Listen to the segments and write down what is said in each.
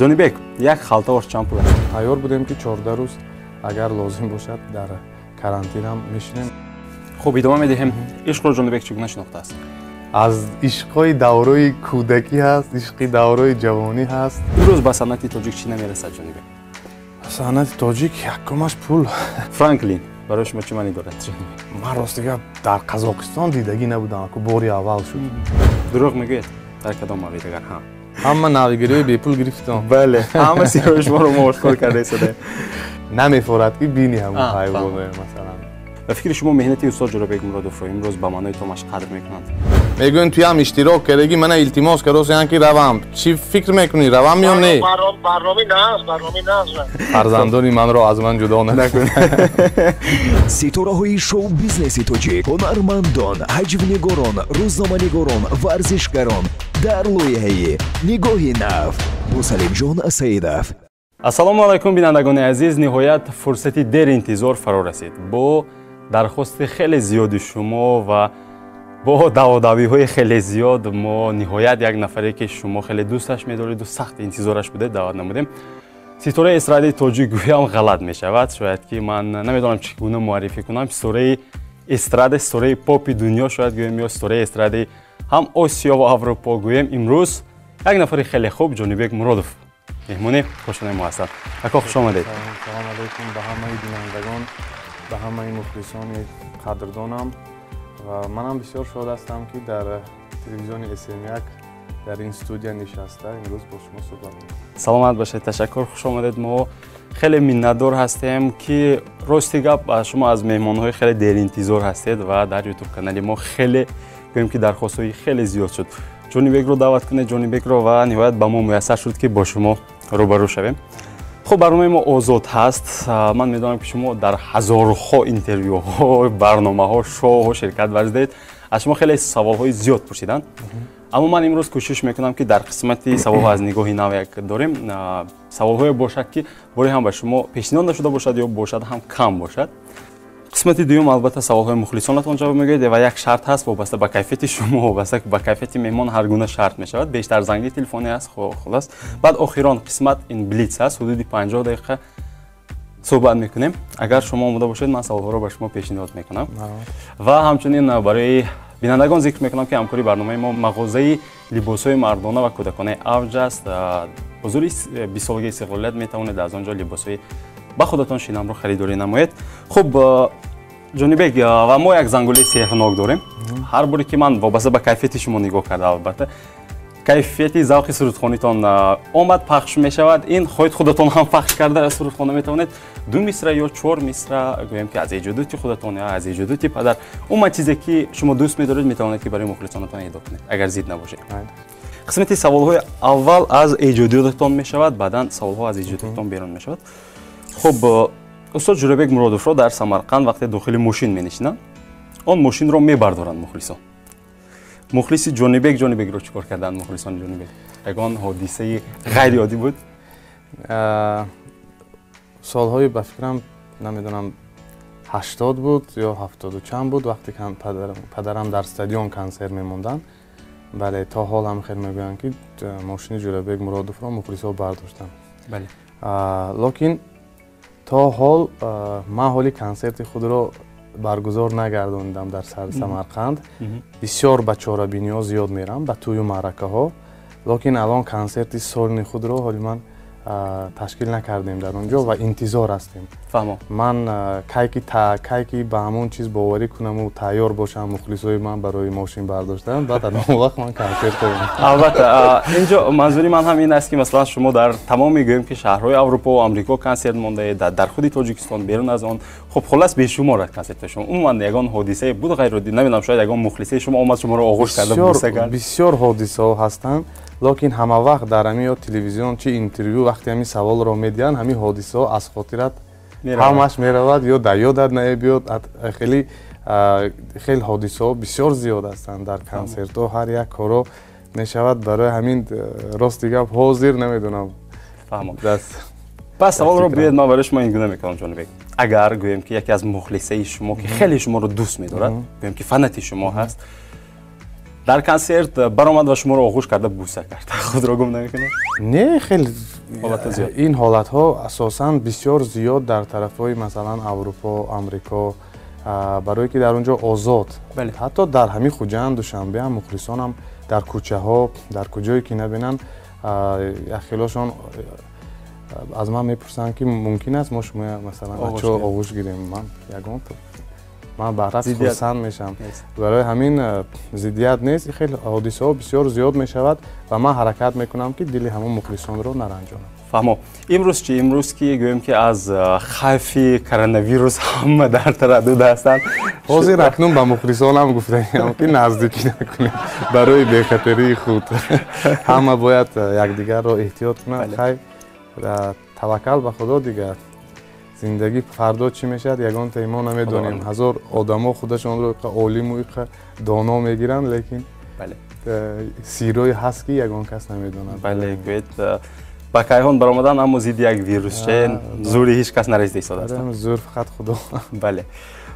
ҷонибек, як халтаош чанд пул аст? Тайёр будем ки 14 рӯз агар лозим бошад дар карантин ам мешинем. Хуб, идома медиҳем. Ишқро ҷонибек чӣ гуна шинохтааст? Аз ишқҳои давраи кӯдакӣ ҳаст, ишқи давраи ҷавонӣ ҳаст. Имрӯз ба санъати тоҷик чӣ намерасад ҷонибек? Санъати тоҷик якумаш пул. Франклин барои шумо чӣ маънӣ дорад? Ман ростига дар Қазоқистон дидагӣ набудам, ку бори аввал шуд. дурӯғ мегӯед? Дар кадом маврид агар ҳа? Ҳама навигириҳои бепул гирифтам. бале, ҳама сирои шуморо мо ошкор кардаистаде. Намефорад ки бини ҳамон ҳайвоне масалан. ба фикри шумо меҳнати устод Ҷӯрабек Муродовро имрӯз ба маънои томаш қадр мекунанд? Мегӯянд ту ҳам иштирок кардагӣ, мана илтимос кардосиян ки равам. Чӣ фикр мекунӣ, равам ё не? барноми наст. Фарзандони манро аз ман ҷудо накун. ситораҳои шоу бизнеси тоҷик, ҳунармандон, ҳаҷвнигорон, рӯзноманигорон, варзишгарон дар лоиҳаи нигоҳи нав. Мусалимҷон Саидов. ассалому алайкум бинандагони азиз, ниҳоят фурсати деринтизор фаро расид. бо дархости хеле зиёди шумо ва бо даводавиҳои хеле зиёд мо ниҳоят як нафаре ки шумо хеле дӯсташ медориду сахт интизораш будед даъват намудем. ситораи эстрадаи тоҷик гӯям ғалат мешавад, шояд ки ман намедонам чӣ гуна муаррифӣ кунам. ситораи эстрада, ситораи попи дунё шояд гӯем ё ситораи эстрадаи ҳам Осиё ва Аврупо гӯем. имрӯз як нафари хеле хуб Ҷонибек Муродов меҳмони хушонаи мо ҳастанд. ако хуш омадед. Салом алайкум ба ҳамаи бинандагон, ба ҳамаи мухлисони қадрдонам ва манам бисёр шод ҳастам ки дар телевизиони SM1 дар ин студия нишаста имрӯз бо шумо суҳбат мекунам. саломат бошед, ташаккур, хуш омадед. мо хеле миннатдор ҳастем ки рости гап шумо аз меҳмонҳои хеле деринтизор ҳастед ва дар ютуб канали мо хеле гӯем ки дархостҳои хеле зиёд шуд. ҷонибекро даъват кунед, ҷонибекро ва ниҳоят ба мо муяссар шуд ки бо шумо рӯбарӯ шавем. хуб, барномаи мо озод ҳаст. ман медонам ки шумо дар ҳазорҳо интервюҳо, барномаҳо, шоуҳо ширкат варзидед. аз шумо хеле саволҳои зиёд пурсиданд. аммо ман имрӯз кӯшиш мекунам ки дар қисмати саволҳо аз нигоҳи нав як дорем, саволҳое бошад ки бори ҳам ба шумо пешниҳод нашуда бошад ё бошад ҳам кам бошад. қисмати дуюм албатта саволҳои мухлисонатон ҷавоб мегӯед ва як шарт ҳаст вобаста ба кайфияти шумо, вобаста ба кайфияти меҳмон ҳар гуна шарт мешавад. бештар занги телефонӣ аст, хулас. баъд охирон қисмат ин блиц аст, ҳудуди 50 дақиқа суҳбат мекунем. агар шумо омода бошед, ман саволҳоро ба шумо пешниҳод мекунам. ва ҳамчунин барои бинандагон зикр мекунам ки ҳамкори барномаи мо мағозаи либосҳои мардона ва кӯдаконаи авҷ аст. ҳузури 20 солаги истиқлолият метавонед аз он ҷо либосҳои ба худатон шинамро харидорӣ намоед. хуб, ҷонибек, ва мо як зангулаи сеҳрнок дорем. ҳар боре ки ман вобаста ба кайфияти шумо нигоҳ карда, албатта кайфияти завқи сурудхонитон омад пахш мешавад, ин хоҳед худатон ҳам пахш карда сурудхона метавонед. 2 мисра ё 4 мисра гӯем ки аз эҷодоти худатон ё аз эҷодоти падар, умуман чизе ки шумо дӯст медоред метавонед ки барои мухлисонатон эҳдо кунед, агар зид набошед. қисмати саволҳои аввал аз эҷодиётатон мешавад, баъдан саволҳо аз эҷодиётатон берун мешавад. хуб, устод Ҷӯрабек Муродовро дар Самарқанд вақте дохили мошин менишинанд, он мошинро мебардоранд мухлисон. мухлиси ҷонибекро чӣ кор карданд мухлисони ҷонибек? ягон ҳодисаи ғайриоддӣ буд? солҳои ба фикрам намедонам 80 буд ё 70 чанд буд, вақте ки падарам дар стадион консерт мемонданд. бале, то ҳол ҳам хел мегӯянд ки мошини Ҷӯрабек Муродовро мухлисо бардоштанд. бале. локин то ҳол ман ҳоли консерти худро баргузор нагардондам дар Самарқанд. бисёр ба чорабиниҳо зиёд мерам, ба тӯю маъракаҳо. локин алон консерти солни худро ҳоли ман ташкил накардем дар он ҷо ва интизор ҳастем. фаҳмо. ман кайки ба ҳамон чиз боварӣ кунаму тайёр бошам мухлисои ман барои мошин бардоштан, баъд аз он вақт ман консерт кардам. албатта инҷо манзури ман ҳам ин аст ки масалан шумо дар тамоми гӯем ки шаҳрҳои Аврупо ва Амрико консерт мондаед, дар худи Тоҷикистон, берун аз он, хуб хулас бешумор аст консертҳои шумо. умуман ягон ҳодисае буд ғайриоддӣ? намедонам, шояд ягон мухлисаи шумо омад шуморо оғӯш карда буса кард? бисёр ҳодисаҳо ҳастанд, локин ҳама вақт дар ҳамин ё телевизион чи интервю вақте ҳамин саволро медиҳанд, ҳамин ҳодисаҳо аз хотират ҳамаш меравад ё дар ёдат намебиёд. хеле ҳодисаҳо бисёр зиёд ҳастанд дар консертҳо, ҳар як коро мешавад барои ҳамин рости гап ҳозир намедонам. пас саволро биёед ман барои шумо ин гуна мекунам ҷонибек. агар гӯем ки яке аз мухлисаи шумо ки хеле шуморо дӯст медорад, гӯем ки фанати шумо ҳаст, дар консерт баромад ва шуморо оғӯш карда буса кард. Худро гум намекунед? Не, хеле ҳолатҳо зиёд. ин ҳолатҳо асосан бисёр зиёд дар тарафҳои масалан Аврупо, Амрико, барое ки дар онҷо озод. Ҳатто дар ҳамин Хуҷанд, Душанбе ҳам мухлисонам дар кӯчаҳо, дар куҷое ки набинанд, яхелошон аз ман мепурсанд ки мумкин аст мо шумо масалан ачо оғӯш гирем. Ман ягон ман баррас хурсанд мешавам. Барои ҳамин зиддият нест, хеле ҳодисаҳо бисёр зиёд мешавад ва ман ҳаракат мекунам ки дили ҳамон мухлисонро наранҷонам. фаҳмо. Имрӯз чи? Имрӯз ки гӯем ки аз хавфи коронавирус ҳама дар тараддуд ҳастанд. ҳозир акнун ба мухлисонам гуфтаам ки наздикӣ накунед барои бехатарии худ. ҳама бояд якдигарро эҳтиёт кунанд. хай таваккал ба Худо дигар. зиндагӣ фардо чӣ мешавад ягон пеймо намедонем. ҳазор одамо худашонро олиму доно мегиранд, лекин сиррое ҳаст ки ягон кас намедонад. Бале, гӯед ба кайҳон баромадан аммо зидди як вирусче зури ҳеҷ кас нареста истодаст. Зур фақат Худо. Бале.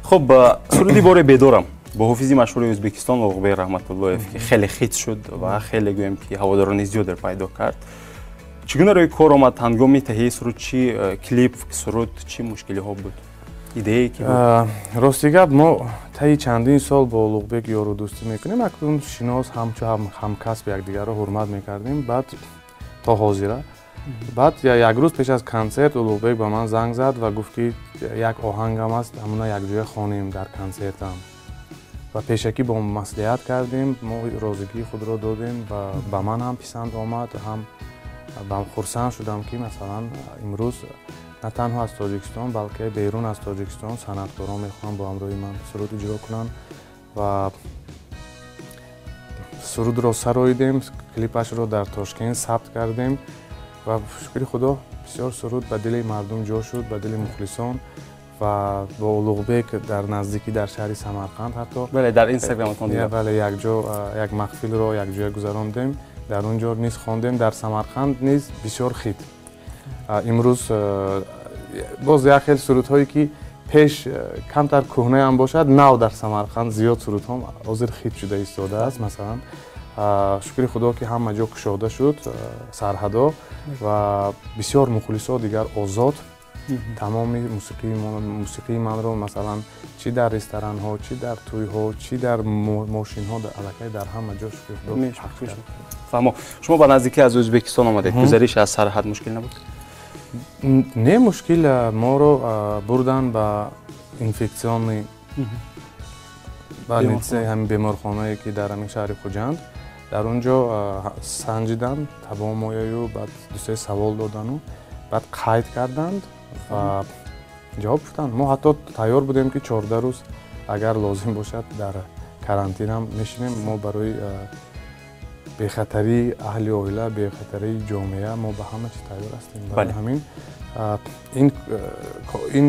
Хуб, суруди боре бедорам бо ҳофизи машҳури Ӯзбекистон Улуғбек Раҳматуллоев ки хеле хит шуд ва хеле гӯем ки ҳаводорони зиёдеро пайдо кард. Чӣ гуна рӯи кор омад ҳангоми таҳияи суруд? Чӣ клип суруд, чӣ мушкилиҳо буд? Идея ки буд? Рости гап, мо таи чандин сол бо Улуғбек ёру дӯстӣ мекунем. Акнун шинос ҳамчо ҳамкасб якдигарро ҳурмат мекардем. Баъд то ҳозира. Баъд як рӯз пеш аз консерт Улуғбек ба ман занг зад ва гуфт ки як оҳангам аст, ҳамуна якҷоя хонем дар консертам. Ва пешакӣ бо маслиҳат кардем, мо розигии худро додем ва ба ман ҳам писанд омад, ҳам хурсанд шудам ки масалан имрӯз на танҳо аз Тоҷикистон, балки берун аз Тоҷикистон санъаткорон мехоҳанд бо ҳамроҳи ман суруд иҷро кунанд ва сурудро сароидем, клипашро дар Тошкент сабт кардем ва шукри Худо бисёр суруд ба дили мардум ҷо шуд, ба дили мухлисон ва бо Улуғбек дар наздикӣ дар шаҳри Самарқанд ҳатто дар инстаграматон як маҳфилро якҷоя гузарондем. Дар он ҷо низ хондем, дар Самарқанд низ бисёр хит. Имрӯз боз як хел сурудҳое ки пеш камтар кӯҳнаам бошад, нав дар Самарқанд зиёд сурудҳом ҳозир хит шуда истодааст. Масалан, шукри Худо ки ҳама ҷо кушода шуд сарҳадо ва бисёр мухлисо дигар озод тамоми мусиқии манро масалан чӣ дар ресторанҳо, чӣ дар тӯйҳо, чӣ дар мошинҳо аллакай дар ҳама ҷо шукри Худо пахш кард. фаҳмо. Шумо ба наздикӣ аз Ӯзбекистон омадед. гузариш аз сарҳад мушкил набуд? Не мушкил, моро бурдан ба инфексионни больницаи ҳамин беморхонае ки дар ҳамин шаҳри Хуҷанд. Дар он ҷо санҷиданд табомояю, баъд дусе савол додану баъд қайд карданд ва ҷавоб гуфтанд. Мо ҳатто тайёр будем ки 14 рӯз агар лозим бошад дар карантинам мешинем. Мо барои бехатарии аҳли оила, бехатарии ҷомеа мо ба ҳама чиз тайёр ҳастем. барои ҳамин ин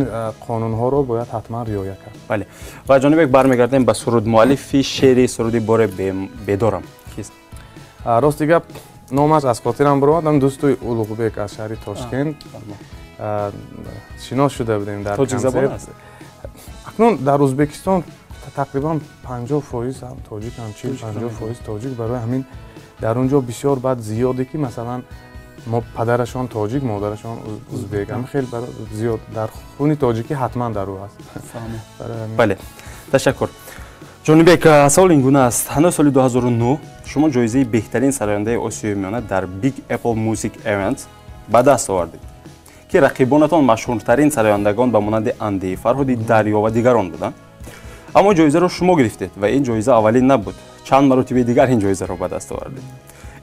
қонунҳоро бояд ҳатман риоя кард. Бале. Ва ҷонибек бармегардем ба суруд. муаллифи шеъри суруди боре бедорам кист? Рости гап, номаш аз хотирам баромад. дӯстои Улуғбек аз шаҳри Тошкент шинос шуда будем дар консерт. Акнун дар Ӯзбекистон тақрибан 50% ҳам тоҷикам, 40-50% тоҷик. Барои ҳамин дар он ҷо бисёр баъд зиёде ки масалан мо падарашон тоҷик, модарашон ӯзбек. Ҳам хеле зиёд дар хуни тоҷикӣ ҳатман дар ӯ ҳаст. Бале, ташаккур. ҷонибек, савол ин гуна аст. ҳанӯз соли 2009 шумо ҷоизаи беҳтарин сарояндаи Осиёи Миёна дар Big Apple Music Event ба даст овардед ки рақибонатон машҳуртарин сарояндагон ба монанди Анди, Фарҳоди Дарё ва дигарон буданд. аммо ҷоизаро шумо гирифтед ва ин ҷоиза аввалин набуд. чанд маротибаи дигар ин ҷоизаро ба даст овардед.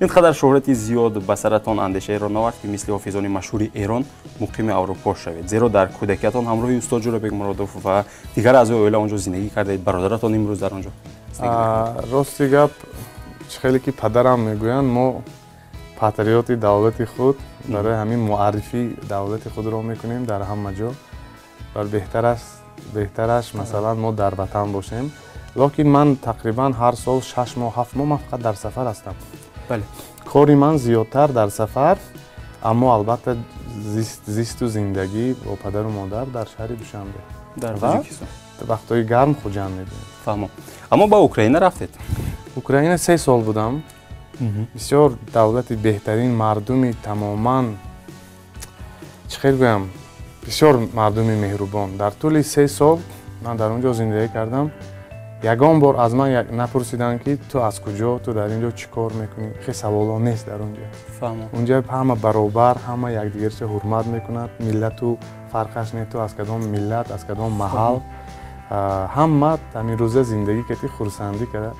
ин қадар шӯҳрати зиёд ба саратон андешаеро навард ки мисли ҳофизони машҳури Эрон муқими Аврупо шавед, зеро дар кӯдакиятон ҳамроҳи устод Ҷӯрабек Муродов ва дигар аъзои оила он ҷо зиндагӣ кардаед. бародаратон имрӯз дар он ҷо рости гап, чӣ хеле ки падарам мегӯянд, мо патриоти давлати худ барои ҳамин муаррифӣ давлати худро мекунем дар ҳама ҷо. ва беҳтараш масалан мо дар ватан бошем. Лекин ман тақрибан ҳар сол 6 моҳ 7 моҳ ман фақат дар сафар ҳастам. кори ман зиёдтар дар сафар, аммо албатта зисту зиндагӣ бо падару модар дар шаҳри Душанбе. дар Тоҷикистон. вақтҳои гарм Хуҷанд мебинем. фаҳмо. аммо ба Украина рафтед? Украина 3 сол будам. Бисёр давлати беҳтарин, мардуми тамоман чӣ хел гӯям, бисёр мардуми меҳрубон. Дар тӯли 3 сол ман дар онҷо зиндагӣ кардам. Ягон бор аз ман напурсиданд ки ту аз куҷо, ту дар инҷо чӣ кор мекунӣ? Хеле саволо нест дар онҷо. Онҷо ҳама баробар, ҳама якдигарро ҳурмат мекунад. Миллату фарқаш не, ту аз кадом миллат, аз кадом маҳал. Ҳама ҳамин рӯза зиндагӣ карди, хурсандӣ карда,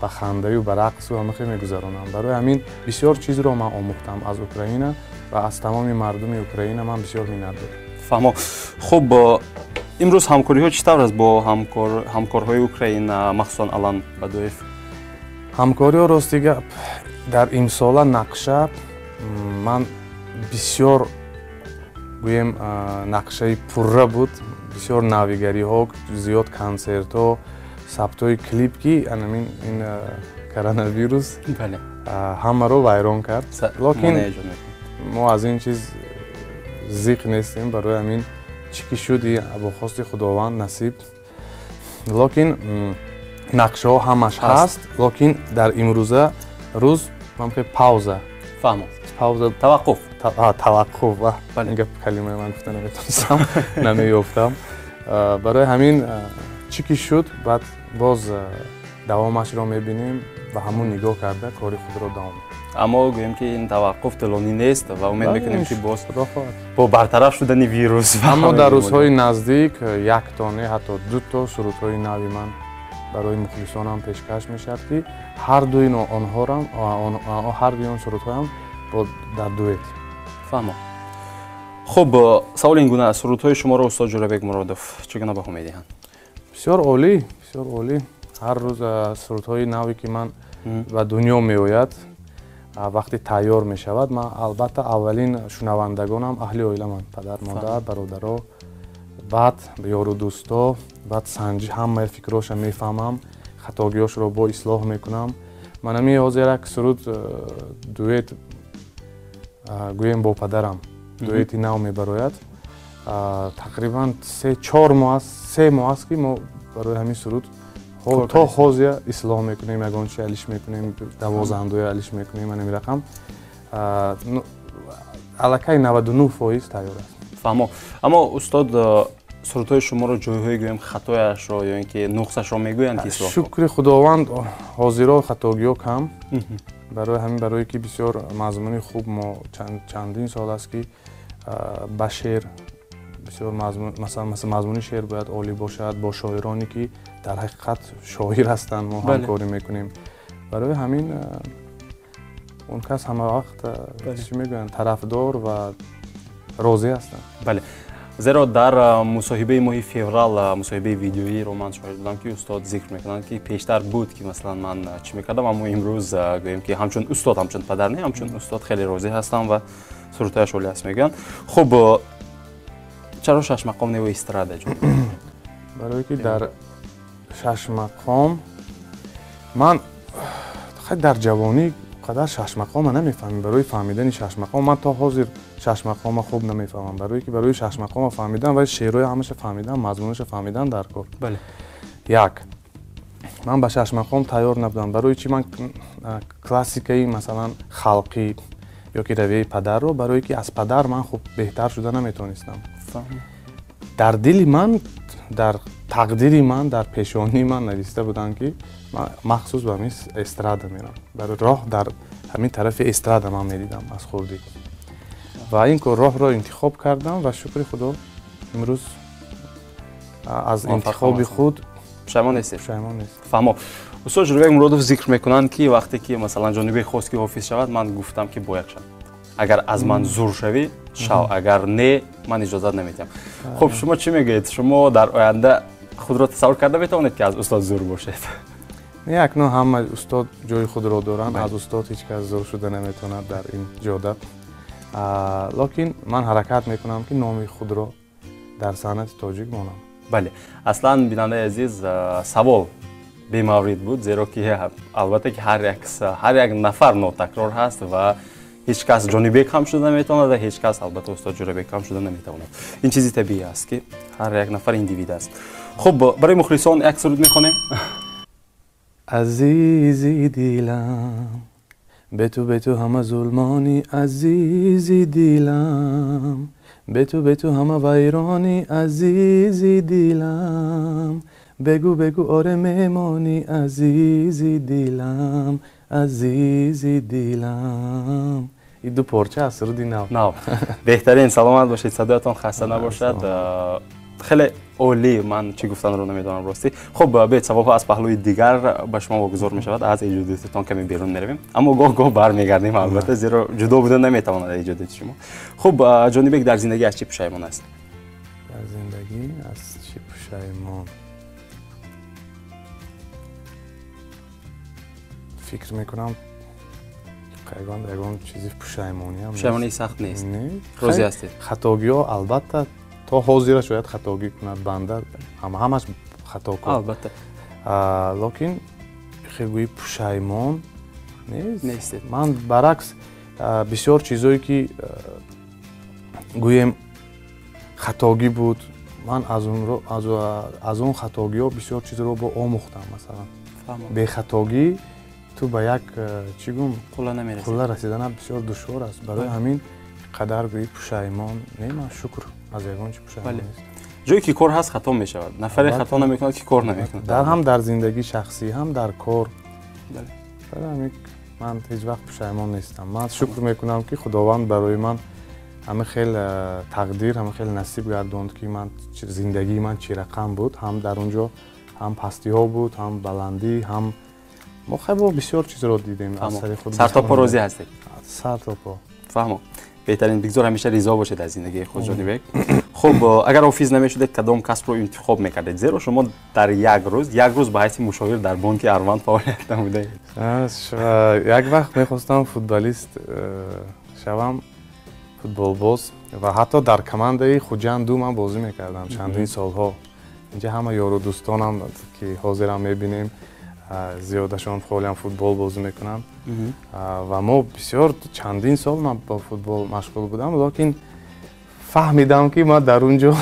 ба хандаю ба рақсу ҳама хеле мегузаронам. Барои ҳамин бисёр чизро ман омӯхтам аз Украина ва аз тамоми мардуми Украина ман бисёр миннатдорам. фаҳмо. Хуб, имрӯз ҳамкориҳо чӣ тавр аст бо ҳамкорҳои Украина, махсусан Алан Бадоев? ҳамкориҳо рости гап дар имсола нақша ман бисёр гӯем нақшаи пурра буд. бисёр навигариҳо, зиёд консертҳо, сабтҳои клип ки ин коронавирус ҳамаро вайрон кард. Локин мо аз ин чиз зиқ нестем, барои ҳамин чӣ ки шуд бо хости худованд насиб. Локин нақшаҳо ҳамаш ҳаст, локин дар имрӯза рӯз ман пауза. Фаҳмо. Пауза, таваққуф. Таваққуф. Ин гап калимаи ман гуфта наметонистам, намеёфтам. Барои ҳамин чӣ ки шуд, баъд боз давомашро мебинем ва ҳамон нигоҳ карда кори худро давом. Аммо гӯем ки ин таваққуф тӯлонӣ нест ва умед мекунем ки боз бо бартараф шудани вирус. Аммо дар рӯзҳои наздик якто не ҳатто дуто сурудҳои нави ман барои мухлисонам пешкаш мешавад ки ҳардуи он сурудҳоям дар дуэт. Фаҳмо. Хуб, саволи ин гуна аст. Сурудҳои шуморо устод Ҷӯрабек Муродов чӣ гуна баҳо медиҳанд? Бисёр олӣ, бисёр олӣ. Ҳар рӯз сурудҳои наве ки ман ба дунё меояд, вақте тайёр мешавад, ман албатта аввалин шунавандагонам аҳли оиламанд, падар, модар, бародаро, баъд ёру дӯсто, баъд санҷи ҳамаи фикроша мефаҳмам, хатогиҳошро бо ислоҳ мекунам. Ман ҳамин ҳозир як суруд дуэт гӯем бо падарам дуэти нав мебарояд. Тақрибан 3 моҳ аст ки мо барои ҳамин суруд то ҳозир ислоҳ мекунем, ягончи алиш мекунем, 12 алиш мекунем, ҳамин рақам аллакай 99% тайёр аст. Фаҳмо. Аммо устод сурудҳои шуморо ҷойҳои гӯем хатояшро ё ин ки нуқсашро мегӯянд ки ислоҳ? Шукри худованд ҳозиро хатогиҳо кам. Барои ҳамин, барое ки бисёр мазмуни хуб мо чандин сол аст ки ба шеър бисёр масалан мазмуни шеър бояд олӣ бошад, бо шоироне ки дар ҳақиқат шоир ҳастанд, мо ҳамкорӣ мекунем. Барои ҳамин он кас ҳама вақт чӣ мегӯянд тарафдор ва розӣ ҳастанд. Бале. Зеро дар мусоҳибаи моҳи феврал, мусоҳибаи видеоиро ман шоҳид будам ки устод зикр мекунанд ки пештар буд ки масалан ман чӣ мекардам, аммо имрӯз гӯем ки ҳамчун устод, ҳамчун падар не, ҳамчун устод хеле розӣ ҳастам ва сурудҳояш олӣ аст мегӯянд. Хуб, чаро шашмақом нево эстрада ҷон? Барое ки дар шашмақом ман дар ҷавонӣ қадар шашмақома намефаҳмем. Барои фаҳмидани шашмақом ман то ҳозир шашмақома хуб намефаҳмам. Барое ки барои шашмақома фаҳмидан ва шеърҳои ҳамаша фаҳмидан, мазмунаша фаҳмидан дар кор. Бале. Як, ман ба шашмақом тайёр набудам. Барои чӣ ман классикаи масалан халқӣ ё ки равияи падарро, барое ки аз падар ман хуб беҳтар шуда наметонистам. Дар дили ман, дар тақдири ман, дар пешонии ман нависта буданд ки махсус ба ҳамин эстрада мерам. Барои роҳ дар ҳамин тарафи эстрада ман медидам аз хурдӣ. Ва ин роҳро интихоб кардам ва шукри худо имрӯз аз интихоби худ пушаймон нестед? Пушаймон нест. Фаҳмо. устод Ҷӯрабек Муродов зикр мекунанд ки вақте ки масалан ҷониби хост ки ҳофиз шавад, ман гуфтам ки бояд шавад. Агар аз ман зур шавӣ, шав, агар не, ман иҷозат намедиҳам. Хуб, шумо чӣ мегӯед? Шумо дар оянда худро тасаввур карда метавонед ки аз устод зур бошед? Як нӯъ ҳама устод ҷои худро доранд. Аз устод ҳеҷ кас зур шуда наметавонад дар ин ҷода. Локин ман ҳаракат мекунам ки номи худро дар санъати тоҷик монам. Бале. Аслан бинандаи азиз, савол бемаврид буд, зеро ки албатта ки ҳар як нафар нотакрор ҳаст ва ҳеҷ кас Ҷонибек ҳам шуда наметавонад ва ҳеҷ кас албатта устод Ҷӯрабек ҳам шуда наметавонад. Ин чизи табиӣ аст ки ҳар як нафар индивид аст. Хуб, барои мухлисон як суруд мехонем. عزیزی دیلم به تو همه ظلمانی عزیزی دیلم به تو همه ویرانی عزیزی دیلم بگو آره میمانی عزیزی دیلم عزیزی دیلم. این دو پارچه از سرودی نو. بهترین سلامت باشید، صدایتان خسته نباشد. خیلی عالی، من چی گفتن رو نمیدونم راستی. خب بیایید سوال‌ها از پهلوی دیگر به شما واگذار می شود. از ایجاداتتان کمی بیرون میرویم، اما گاه برمیگردیم البته، زیرا جدا بودن نمیتواند ایجادات شما. خب جانی بیگ در زندگی از چی پشیمان است؟ در زندگی از چی پشیمان؟ فکر میکنم یگان چیزی پشیمانی هم پشیمانی سخت نیست. روزی هستید. خطاگی‌ها البته تا حاضر شاید خطاگی کند بنده، همش خطا کنه البته، لیکن خیلی پشیمان نیست. من برعکس بسیار چیزایی که گویم خطاگی بود، من از اون خطاگی ها بسیار چیز رو با آموختم. مثلا به خطاگی تو به یک چی گویم قله رسیدن بسیار دشوار است. برای همین قدر گویی پشیمان نیم، شکر از یگان چی پشیمان نیست. جایی که کار هست خطا می شود، نفری خطا نمیکند که کار نمیکند، هم در زندگی شخصی هم در کار. برای همین من هیچ وقت پشیمان نیستم. من شکر میکنم که خداوند برای من همه خیلی تقدیر، همه خیلی نصیب گردوند که من زندگی من چی رقم بود، هم در اونجا هم پستی ها بود، هم بلندی، هم ما خیلی بسیار چیز رو دیدیم. سر تا پا راضی هستید؟ سر تا پا. فهمم. بهترین بگذار همیشه رضا باشید از زندگی خود جانی بیگ. خب اگر آفیس نمیشدید کدام کسب رو انتخاب میکردید؟ زیرا شما در یک روز به حیث مشاور در بانک اروند فعالیت نمودید. یک وقت میخواستم فوتبالیست شوم، فوتبال باز، و حتی در کمانده خوجند دو من بازی میکردم چندین سالها. اینجا همه یار و دوستانم که حاضرم میبینیم زیادشون خیلی فوتبال بازی میکنن و ما بسیار چندین سال من با فوتبال مشغول بودم، لیکن فهمیدم که من در اونجا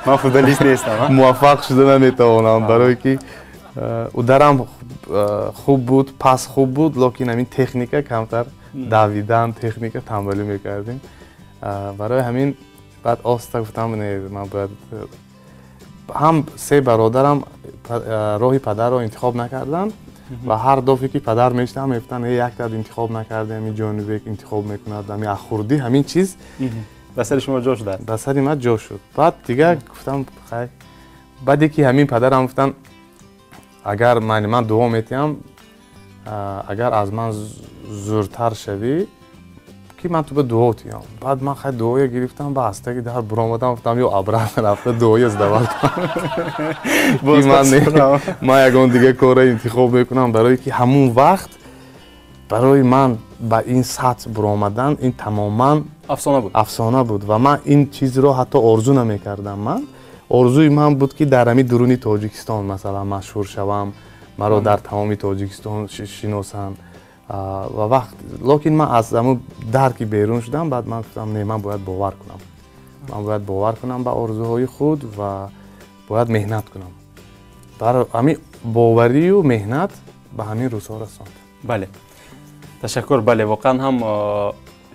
من فوتبالیست نیستم، موفق شده نمیتوانم، برای که او درم خوب بود، پس خوب بود، لیکن همین تکنیک کمتر دویدن، تکنیک تنبلی میکردیم. برای همین بعد آستا گفتم نه، من باید هم سه برادرم راهی پدر رو انتخاب نکردن و هر دفعه که پدر میشتم میفتن یک تا انتخاب نکرده، همین جانی بیگ انتخاب میکند، همین اخوردی همین چیز بسر شما جا شد. بسر من جا شد. بعد دیگه گفتم خیر، بعدی که همین پدرم گفتن اگر من دعا میتیم اگر از من زورتر شوی که من تو به دعا تیم. بعد من خیلی دعای گرفتم، با هستگی در برآمدم گفتم یا ابراهیم رفته دعای از دوال من یگان دیگه کار انتخاب میکنم، برای که همون وقت برای من با این سطح برآمدن این تماما افسانه بود و من این چیز رو حتی آرزو نمیکردم. من آرزوی من بود که در همین درونی تاجیکستان مثلا مشهور شوم، مرا در تمامی تاجیکستان شناسن و وقت، لیکن من از همون درکی بیرون شدم. بعد من گفتم نه، من باید باور کنم به آرزوهای خود و باید مهنت کنم. برای همین باوری و مهنت به همین روزها رساند. بله، تشکر. بله، واقعا هم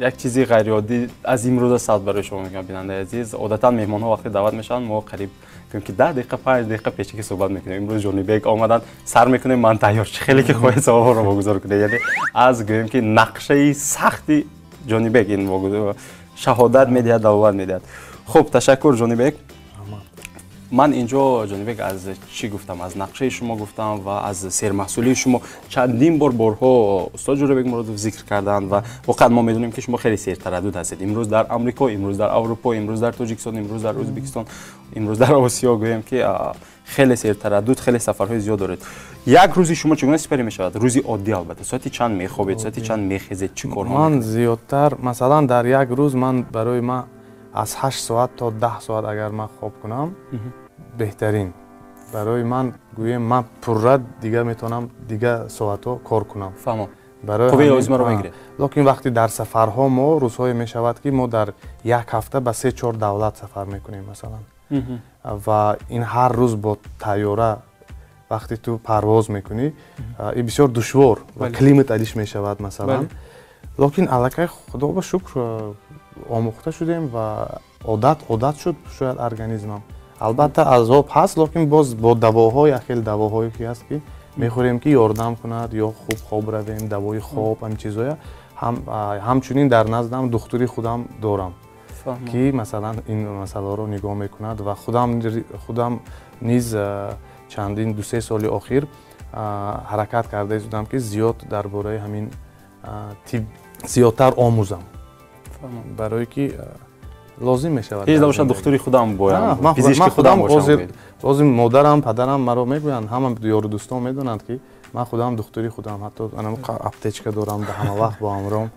یک چیزی غیر عادی از امروز ساعت برای شما میگم بیننده عزیز. عادتا مهمان ها وقتی دعوت میشن ما قریب که 10 دقیقه 5 دقیقه پیش که صحبت میکنیم. امروز جانی بیگ آمدن سر میکنه من تیار خیلی که خواهید سوال رو واگذار کنه، یعنی از گویم که نقشه سختی جانی بیگ این واگذار شهادت میدهد، دعوت میدهد. خب تشکر جانی بیگ. من اینجا جانی بیگ از چی گفتم؟ از نقشه شما گفتم و از سرمحصولی شما. چندین بارها استاد جانی بیگ مورد ذکر کردن و واقعا ما میدونیم که شما خیلی سیر تردد هستید. امروز در آمریکا، امروز در اروپا، امروز در تاجیکستان، امروز در ازبکستان، امروز در آسیا، گویم که خیلی سیر تردد، خیلی سفرهای زیاد دارید. یک روزی شما چگونه سپری میشود؟ روزی عادی البته ساعتی چند میخوابید؟ ساعتی چند میخیزید؟ چی کارها من زیادتر مثلا در یک روز من برای ما از 8 ساعت تا 10 ساعت اگر من خواب کنم بهترین برای من. گویم من پررد دیگه میتونم دیگه ساعت‌ها کار کنم. فهمم. برای خوبی لازمه رو میگیره. لیکن وقتی در سفرها ما روزهای میشود که ما در یک هفته به 3-4 دولت سفر میکنیم مثلا و این هر روز با طیاره вақте ту парвоз мекунӣ ин бисёр душвор ва климат адиш мешавад масалан. Лекин аллакай худо ба шукр омӯхта шудем ва одат шуд шояд организмам. Албатта азоб ҳаст, лекин боз бо давоҳо яхел давоҳое ки ҳаст ки мехӯрем ки ёрдам кунад ё хуб хоб равем, давои хоб ҳам чизоя ҳамчунин дар наздам духтури худам дорам ки масалан ин масъаларо нигоҳ мекунад ва худам низ чандин 2-3 соли охир ҳаракат карда истодам ки зиёд дар бораи ҳамин тиб зиёдтар омӯзам барое ки лозим мешавад. ҳеҷ набошад духтури худам боям, пизишки худам бошам. ҳозир модарам, падарам маро мегӯянд, ҳама ёру дӯстон медонанд ки ман худам духтури худам, ҳатто аптечка дорам, ҳама вақт бо ҳамроҳам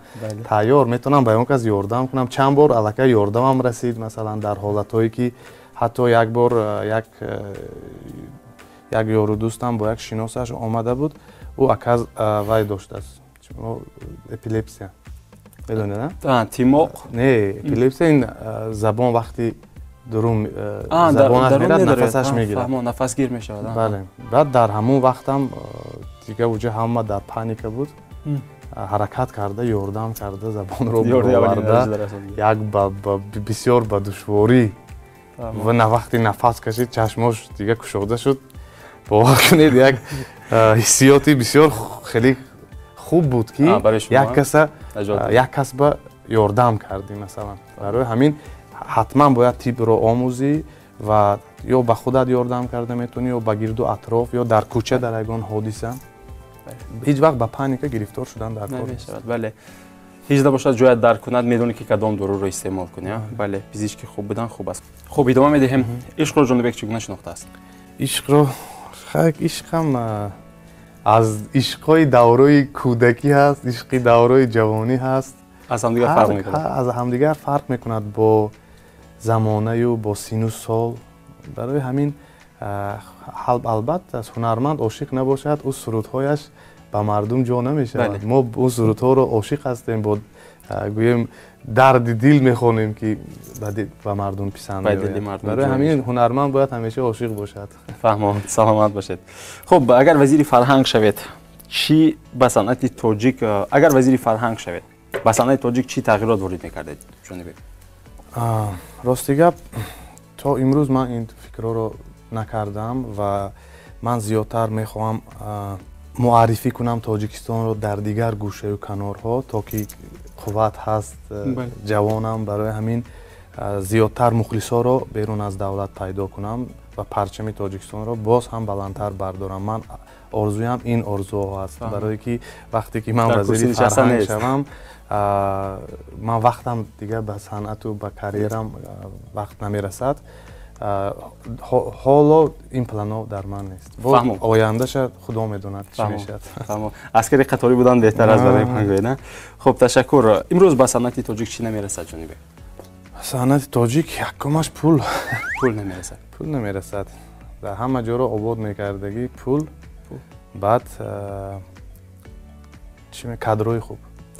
тайёр метавонам ба ён кас ёрдам кунам. Чанд бор аллакай ёрдамам расид, масалан дар ҳолатҳое ки ҳатто як бор як ёру дӯстам бо як шиносаш омада буд, ӯ аказ вай доштааст эпилепсия. Медонед, а? Тимоқ? Не, эпилепсия ин забон вақти дурун забонаш мерад, нафасаш мегирад. Нафасгир мешавад. Бале. Баъд дар ҳамон вақтам дига уҷа ҳама дар паника буд. ҳаракат карда, ёрдам карда, забонро боварда, як бисёр ба душворӣ ва на вақти нафас кашид, чашмош дига кушода шуд. Бовар кунед, як ҳиссиёти бисёр хеле хуб буд ки як кас ба ёрдам кардӣ масалан. Барои ҳамин ҳатман бояд тибро омӯзӣ ва ё ба худат ёрдам карда метавонӣ, ё ба гирду атроф, ё дар кӯча дар ягон ҳодиса. ҳеҷ вақт ба паника гирифтор шудан дар кор намешавад. Бале. ҳеҷ набошад ҷоят дарк кунад, медонӣ ки кадом доруро истеъмол кунӣ. Бале, пизишки хуб будан хуб аст. Хуб, идома медиҳем. Ишқро Ҷонибек чӣ гуна шинохтааст? Ишқро ишқам аз ишқҳои давраи кӯдакӣ ҳаст, ишқи давраи ҷавонӣ ҳаст. Аз ҳамдигар фарқ мекунад? Аз ҳамдигар фарқ мекунад бо замонаю, бо сину сол. Барои ҳамин албатта ҳунарманд ошиқ набошад, ӯ сурудҳояш ба мардум ҷо намешавад. мо ӯ сурудҳоро ошиқ ҳастем, бо гӯем дарди дил мехонем ки ба мардум писанд меояд. барои ҳамин ҳунарманд бояд ҳамеша ошиқ бошад. фаҳмон, саломат бошед. Хуб, агар вазири фарҳанг шавед, чӣ ба санъати тоҷик, агар вазири фарҳанг шавед, ба санъати тоҷик чӣ тағйирот ворид мекардед, Ҷонибек? Рости гап, то имрӯз ман ин фикрҳоро накардам ва ман зиёдтар мехоҳам муаррифӣ кунам Тоҷикистонро дар дигар гӯшаю канорҳо, то ки қувват ҳаст, ҷавонам. Барои ҳамин зиёдтар мухлисоро берун аз давлат пайдо кунам ва парчами Тоҷикистонро боз ҳам баландтар бардорам. Ман орзуям ин орзуҳо ҳаст, барое ки вақте ки ман вазири фарҳанг шавам, ман вақтам дига ба санъату ба карьерам вақт намерасад. ҳоло ин плано дар ман нест. ояндаша худо медонад чӣ мешавад. аскари қаторӣ будан беҳтар аст барои ман гӯед. хуб, ташаккур. имрӯз ба санъати тоҷик чӣ намерасад, Ҷонибек? санъати тоҷик якумаш пул намерасад. пул намерасад. дар ҳама ҷоро обод мекардагӣ пул, баъд кадрои хуб.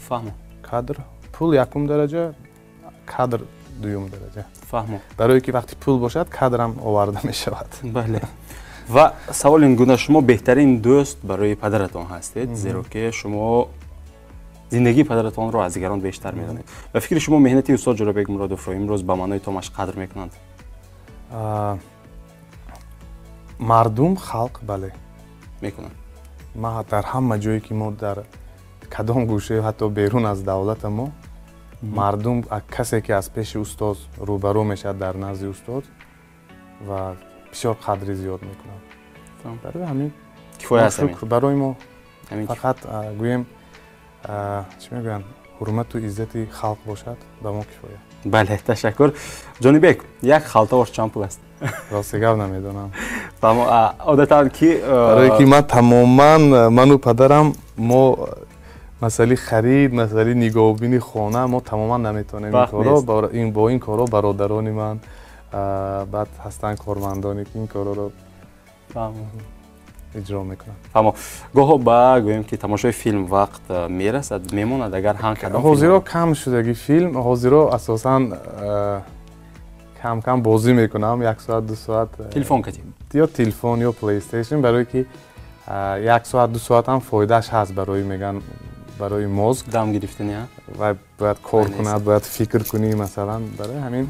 фаҳмо. Кадр, пул якум дараҷа, кадр дуюм дараҷа. фаҳмо. барое ки вақти пул бошад, кадрам оварда мешавад. бале. ва савол ин гуна, шумо беҳтарин дӯст барои падаратон ҳастед, зеро ки шумо зиндагии падаратонро аз дигарон бештар медонед. ва фикри шумо меҳнати устод Ҷалолбек Муродовро имрӯз ба маънои томаш қадр мекунанд? мардум, халқ бале мекунанд. ма дар ҳама ҷое ки мо дар кадом гӯшаи ҳатто берун аз давлата мо мардум касе ки аз пеши устод рӯбарӯ мешавад дар назди устод ва бисёр қадри зиёд мекунад. барои ҳамин кифоя аст. барои мо фақат гӯем чӣ мегӯянд, ҳурмату иззати халқ бошад, ба мо кифоя. бале, ташаккур. Ҷонибек, як халтавош чанд пул аст? рости гап намедонам. одатан ки барое ки ман тамоман, ману падарам, мо масъалаи харид, масъалаи нигоҳубини хона, мо тамоман наметавонем ин коро. бо ин коро бародарони ман баъд ҳастанд кормандоне ки ин короро иҷро мекунанд. фаҳмо. гоҳо ба гӯем ки тамошои филм вақт мерасад, мемонад, агар ҳан кадом ҳозиро кам шудагӣ филм, ҳозиро асосан کم کم بازی میکنم 1 ساعت 2 ساعت تلفن کتی یا تلفن یا پلی استیشن برای که 1 ساعت 2 ساعت هم فایدهش هست برای میگن برای مغز دم گرفتنی ها و باید کار کنه باید فکر کنی مثلا برای همین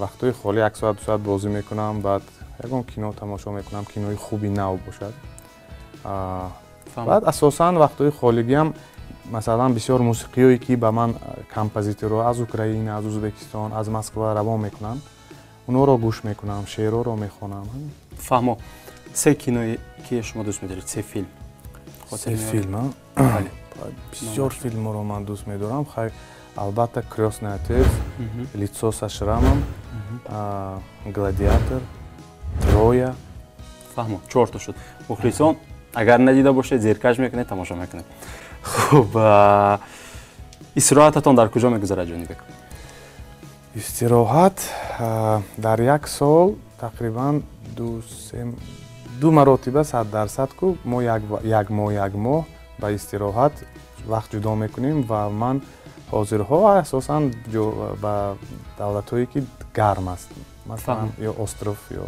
وقتای خالی 1 ساعت 2 ساعت بازی میکنم بعد یکم کینو تماشا میکنم کینوی خوبی نو باشد بعد اساسا وقتای خالیگی هم مثلا بسیار موسیقیایی که به من کمپوزیتورها از اوکراین از ازبکستان از مسکو روان میکنن اونا رو گوش میکنم شعرها رو میخونم فهمو سه کینویی که شما دوست می‌دارید سه فیلم سه فیلم ها بله بسیار فیلم رو من دوست می‌دارم خیلی البته крестный отец лицо со шрамом гладиатор троя فهمو 4 تا شد مخلصان اگر ندیده باشید زیرکش میکنید تماشا میکنید خب استراحتتون در کجا میگذره جونی بک استراحت در 1 سال تقریبا 2 مراتبه 100% کو ما یک ماه به استراحت وقت جدا میکنیم و من حاضرها اساسا به دولت‌هایی که گرم است مثلا یا استروف یا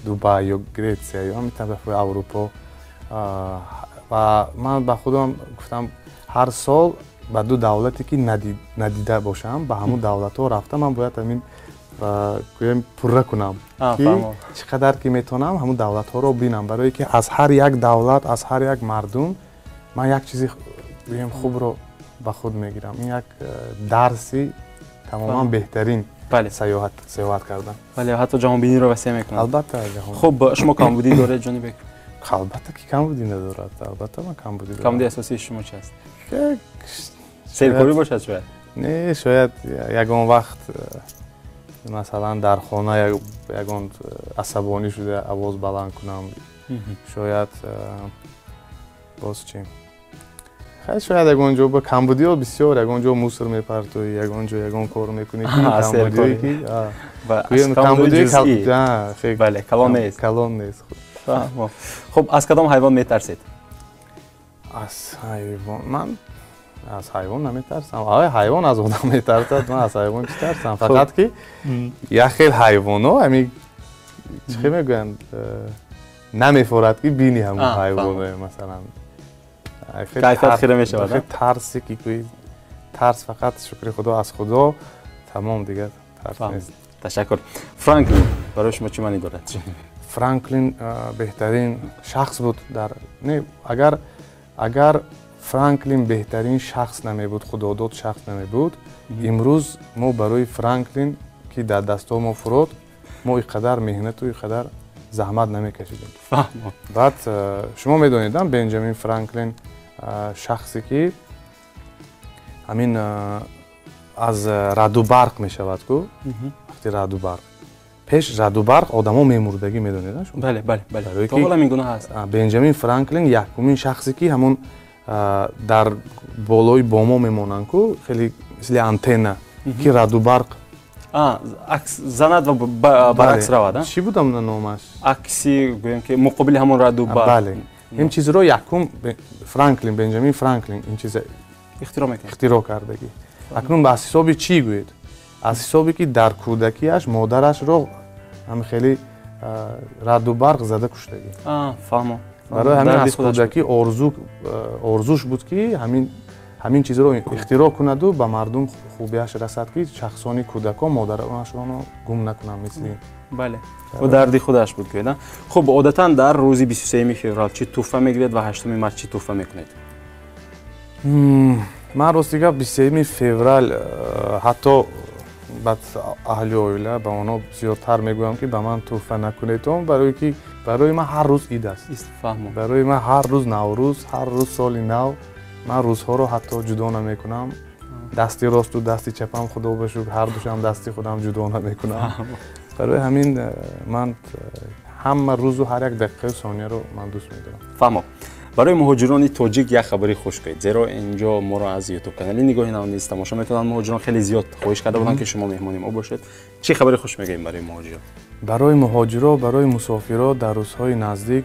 دوبای یا گریتسیا یا همین طرف اروپا و من به خودم گفتم هر سال به 2 دولتی که ندیده باشم به همون دولت‌ها رفتم من باید همین گویم پره کنم که چقدر که میتونم همون دولت‌ها رو ببینم برای که از هر یک دولت از هر یک مردم من یک چیزی گویم خوب رو به خود میگیرم این یک درسی تماما بهترین سیاحت کردن بله حتی جهان بینی رو وسیع میکنه البته جهان خب شما کمبودی داره جونی بک البته که کمبودی ندارد البته من کمبودی دارم کمبودی اساسی شما چی است سیرکاری باشد شاید نه شاید یگان وقت مثلا در خانه یگان عصبانی شده آواز بلند کنم شاید باز چی خیلی شاید یگان جا با کمبودی ها بسیار یگان جا موسر میپرتوی یگان جا یگان کار میکنی کمبودی که و کمبودی جزئی بله کلان نیست خب از کدام حیوان میترسید از حیوان من از حیوان نمیترسم حیوان از آدم میترسد من از حیوان چی ترسم فقط که یک خیلی حیوان ها همین چی میگن نمیفورد که بینی همون حیوان مثلا کیفیت خیره میشود خیلی ترسی که کوئی ترس فقط شکر خدا از خدا تمام دیگه ترس نیست تشکر فرانکلین برای شما چی معنی دارد فرانکلین بهترین شخص بود در نه اگر فرانکلین بهترین شخص نمی بود خداداد شخص نمی بود امروز ما برای فرانکلین که در دستو ما فرود ما اینقدر مهنت و اینقدر زحمت نمی کشیدیم بعد شما میدونید بنجامین فرانکلین شخصی که همین از رعد و برق می شود که وقتی رعد و برق پیش رعد و برق آدما میمردگی میدونید شما بله تا حالا این گونه هست بنجامین فرانکلین یکمین شخصی که همون در بالای باما میمونن که خیلی مثل آنتنا که رعد و برق عکس زند و برعکس رود چی بودم نامش عکسی گویم که مقابل همون رعد و برق بله این چیز رو یکم فرانکلین بنجامین فرانکلین این چیز اختراع کردگی اکنون به حساب چی گوید از حسابی که در کودکیش مادرش رو هم خیلی رعد و برق زده کشتگی فهمم برای همین از کودکی آرزوش بود که همین چیز رو اختراع کند و به مردم خوبیش رسد که شخصانی کودکان مادرانش رو گم نکنن مثل این بله و دردی خودش بود که خب عادتا در روزی 23 فوریه چی تحفه میگیرید و 8 مارس چی تحفه میکنید من راستیگه 23 فوریه حتی بعد اهل اویله به اونا زیادتر میگویم که به من تحفه نکنید برای من هر روز عید است برای من هر روز نوروز هر روز سال نو من روزها رو حتی جدا نمیکنم دستی راست و دستی چپم خدا بشکر هر دوشم دستی خودم جدا نمیکنم برای همین من همه روز و هر یک دقیقه و ثانیه رو من دوست میدارم فهمم برای مهاجران تاجیک یک خبری خوش کنید زیرا اینجا ما رو از یوتیوب کانال نگاهی نوانیست تماشا میکنن مهاجران خیلی زیاد خواهش کرده بودن که شما مهمانی ما باشید چی خبری خوش میگیم برای مهاجران برای مسافران در روزهای نزدیک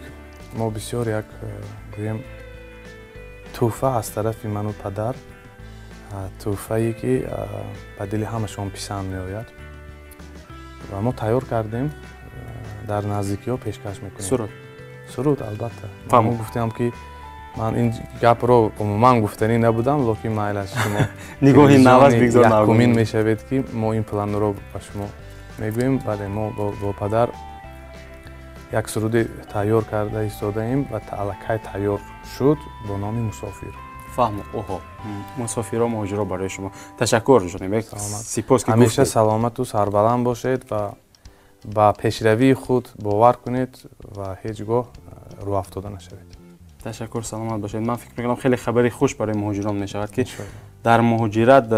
ما بسیار یک گویم تحفه از طرف من و پدر تحفه‌ای که به دل همشون پسند میآید و ما تیار کردیم در نزدیکی ها پیشکش میکنیم. سرود البته. من گفتم که من این گپ رو عموما گفتنی نبودم، لکن مایل است شما نگاهی نواز بگذار یکمین میشوید که ما این پلان رو با شما میگوییم. بله ما با پدر یک سرود تیار کرده ایستاده ایم و الکی تیار شد با نام مسافر. فهم. اوه مسافرها مهاجرها برای شما. تشکر جناب. سپاس که همیشه سلامت و سربلند باشید و با پیشروی خود باور کنید و هیچگاه رو افتاده نشوید. تشکر، سلامت باشید. من فکر میکنم خیلی خبری خوش برای مهاجران میشود که در مهاجرت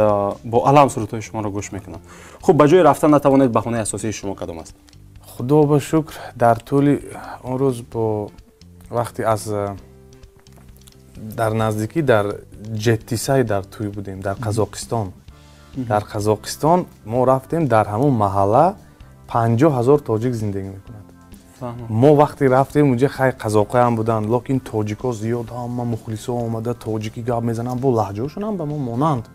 با علم سرودهای شما را گوش میکنم. خب به جای رفتن نتوانید بهانه اساسی شما کدام است؟ خدا به شکر در طول اون روز با وقتی از در نزدیکی در جتیسای در توی بودیم در قزاقستان. در قزاقستان ما رفتیم، در همون محله 50,000 تاجیک زندگی میکنند. ما وقتی رفتیم اونجا خیلی قزاقی هم بودن، لکن تاجیکا زیاد همه مخلصا آمده تاجیکی گپ میزنن، با لهجهشون هم به ما مانند.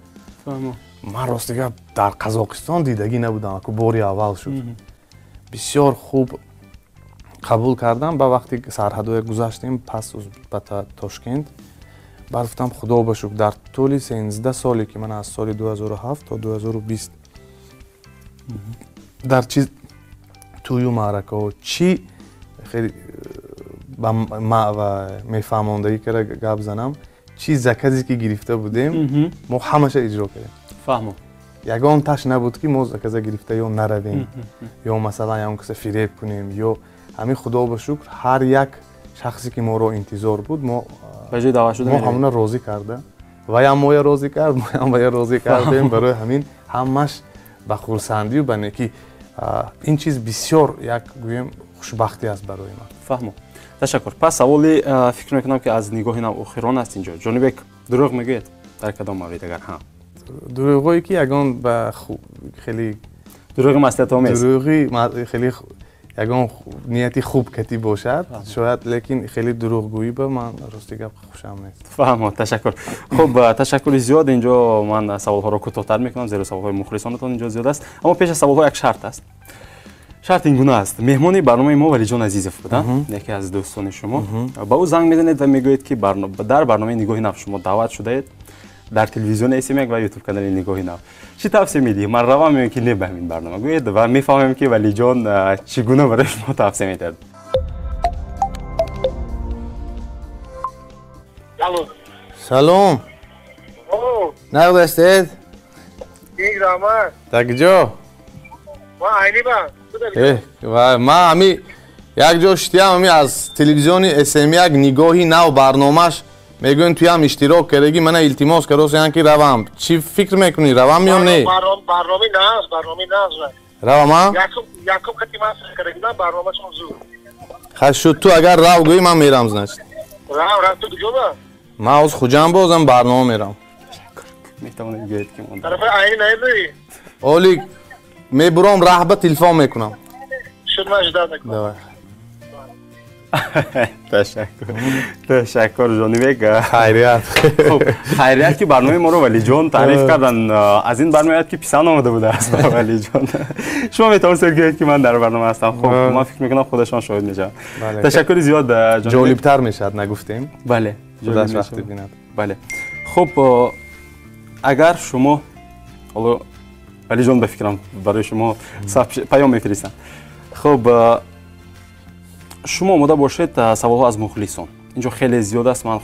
من راستیگه در قزاقستان دیدگی نبودم که باری اول شد. بسیار خوب قبول کردم. با وقتی سرحدو گذشتیم پس به تاشکند، گفتم خدا به شکر در طول 13 سالی که من از سال 2007 تا 2020 در چیز توی معرکه و چی خیلی و میفهماندهی که گپ زنم چی زکزی که گرفته بودیم ما همشه اجرا کردیم. فهمم. یگان تاش نبود که ما زکزه گرفته یا نرویم یا مثلا یا کسی فریب کنیم یا همین خدا به شکر هر یک شخصی که ما رو انتظار بود ما بجای دعوت شدیم ما همون راضی کرده و یا ما راضی کرد ما هم راضی کردیم. برای همین همش به خرسندی و به نیکی این چیز بسیار یک گویم خوشبختی است برای من. فهمم. تشکر. پس سوالی فکر میکنم که از نگاه نواخران است اینجا. جناب دروغ میگوید در کدام مورد اگر هم دروغی که یگان به خیلی دروغ مصلحت‌آمیز دروغی خیلی یگان نیتی خوب کتی باشد شاید، لیکن خیلی دروغگویی به من راستی گپ خوشم نیست. فهمم. تشکر. خب تشکر زیاد. اینجا من سوال‌ها رو کوتاه‌تر میکنم زیرا سوال‌های مخلصانتون اینجا زیاد است. اما پیش از سوال‌ها یک شرط است. شرط این گونه است. مهمانی برنامه ما ولی جان عزیزов بودن، یکی از دوستان شما. با او زنگ میزنید و میگویید که در برنامه نگاهی نو شما دعوت شده اید در تلویزیون اسمک و یوتیوب کانال نگاهی نو. چی توصیه میدی؟ من روام میگم که نبهمین برنامه گوید و میفهمم که ولی جان چگونه برای شما توصیه میداد. سلام. نقد استید؟ یک رامه. تا کجا؟ ما عینی با. و ما همی یک جا شدیم همی از تلویزیون اسمک نگاهی نو برنامهش میگوین توی هم اشتراک کردگی من التماس کردم که روام. چی فکر میکنی روام یا نه؟ برنامه نه. روام؟ یکم کتی من کردگی نه برنامه چون زود. خواهد شد تو اگر رو گویی من میرم زنشت. رو تو کجا با؟ من از خودم بازم برنامه میرم. میتونم بگید که من طرف عینی نمیری؟ اولی میبرم راه به تلفن میکنم. شد من جدا میکنم. تشکر جانبک. خیریت. خب خیریت که برنامه ما رو ولی جان تعریف کردن. از این برنامه که پسند آمده بوده است ولی جان شما میتونید بگید که من در برنامه هستم. خب من فکر میکنم خودشان شاهد میشن. تشکر زیاد جان. جالبتر میشد نگفتیم. بله جالب وقتی بیند. بله. خب اگر شما حالا ولی جان بفکرم برای شما پیام میفرستم. خب شما آماده باشید سوال‌ها از مخلصان. اینجا خیلی زیاد است. من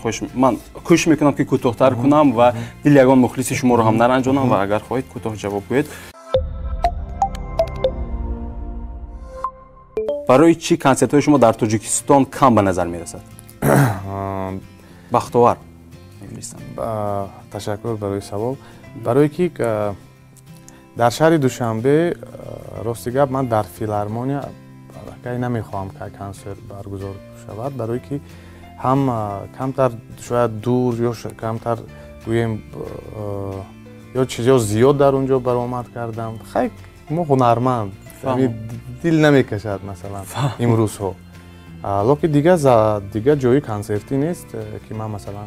کوشش میکنم که کوتاه‌تر کنم و دل یگان مخلص شما رو هم نرنجانم و اگر خواهید کوتاه جواب بدید. برای چی کنسرت‌های شما در تاجیکستان کم به نظر میرسد؟ بختاور. تشکر برای سوال. برای که در شهر دوشنبه راستی گپ من در فیلارمونیا نمیخوام که کنسرت برگزار شود، برای که هم کمتر شاید دور یا کمتر گویم یا چیزا زیاد در اونجا برآمد کردم. خیلی ما هنرمند دل نمیکشد مثلا امروز ها. لکن دیگه جایی کنسرتی نیست که من مثلا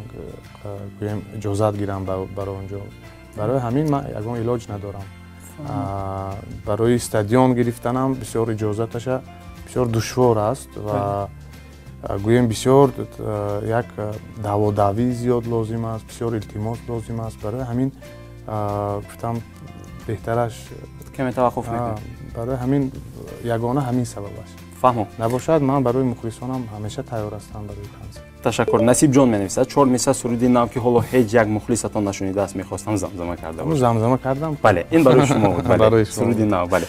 گویم اجازت گیرم برای اونجا. برای همین من یگان علاج ندارم. барои стадион гирифтанам бисёр иҷозаташа бисёр душвор аст ва гӯем бисёр як даводавӣ зиёд лозим аст, бисёр илтимос лозим аст. Барои ҳамин гуфтам беҳтараш каме таваққуф мекунем. Барои ҳамин ягона ҳамин сабаб аст. фаҳмо. Набошад ман барои мухлисонам ҳамеша тайёр ҳастам барои консерт. Ташаккур. Насиб ҷон менависад 4 мисра суруди нав ки ҳоло ҳеҷ як мухлисатон нашунидааст мехостам замзама карда бошад. Замзама кардам. Бале, ин барои шумо буд. Бале, суруди нав, бале.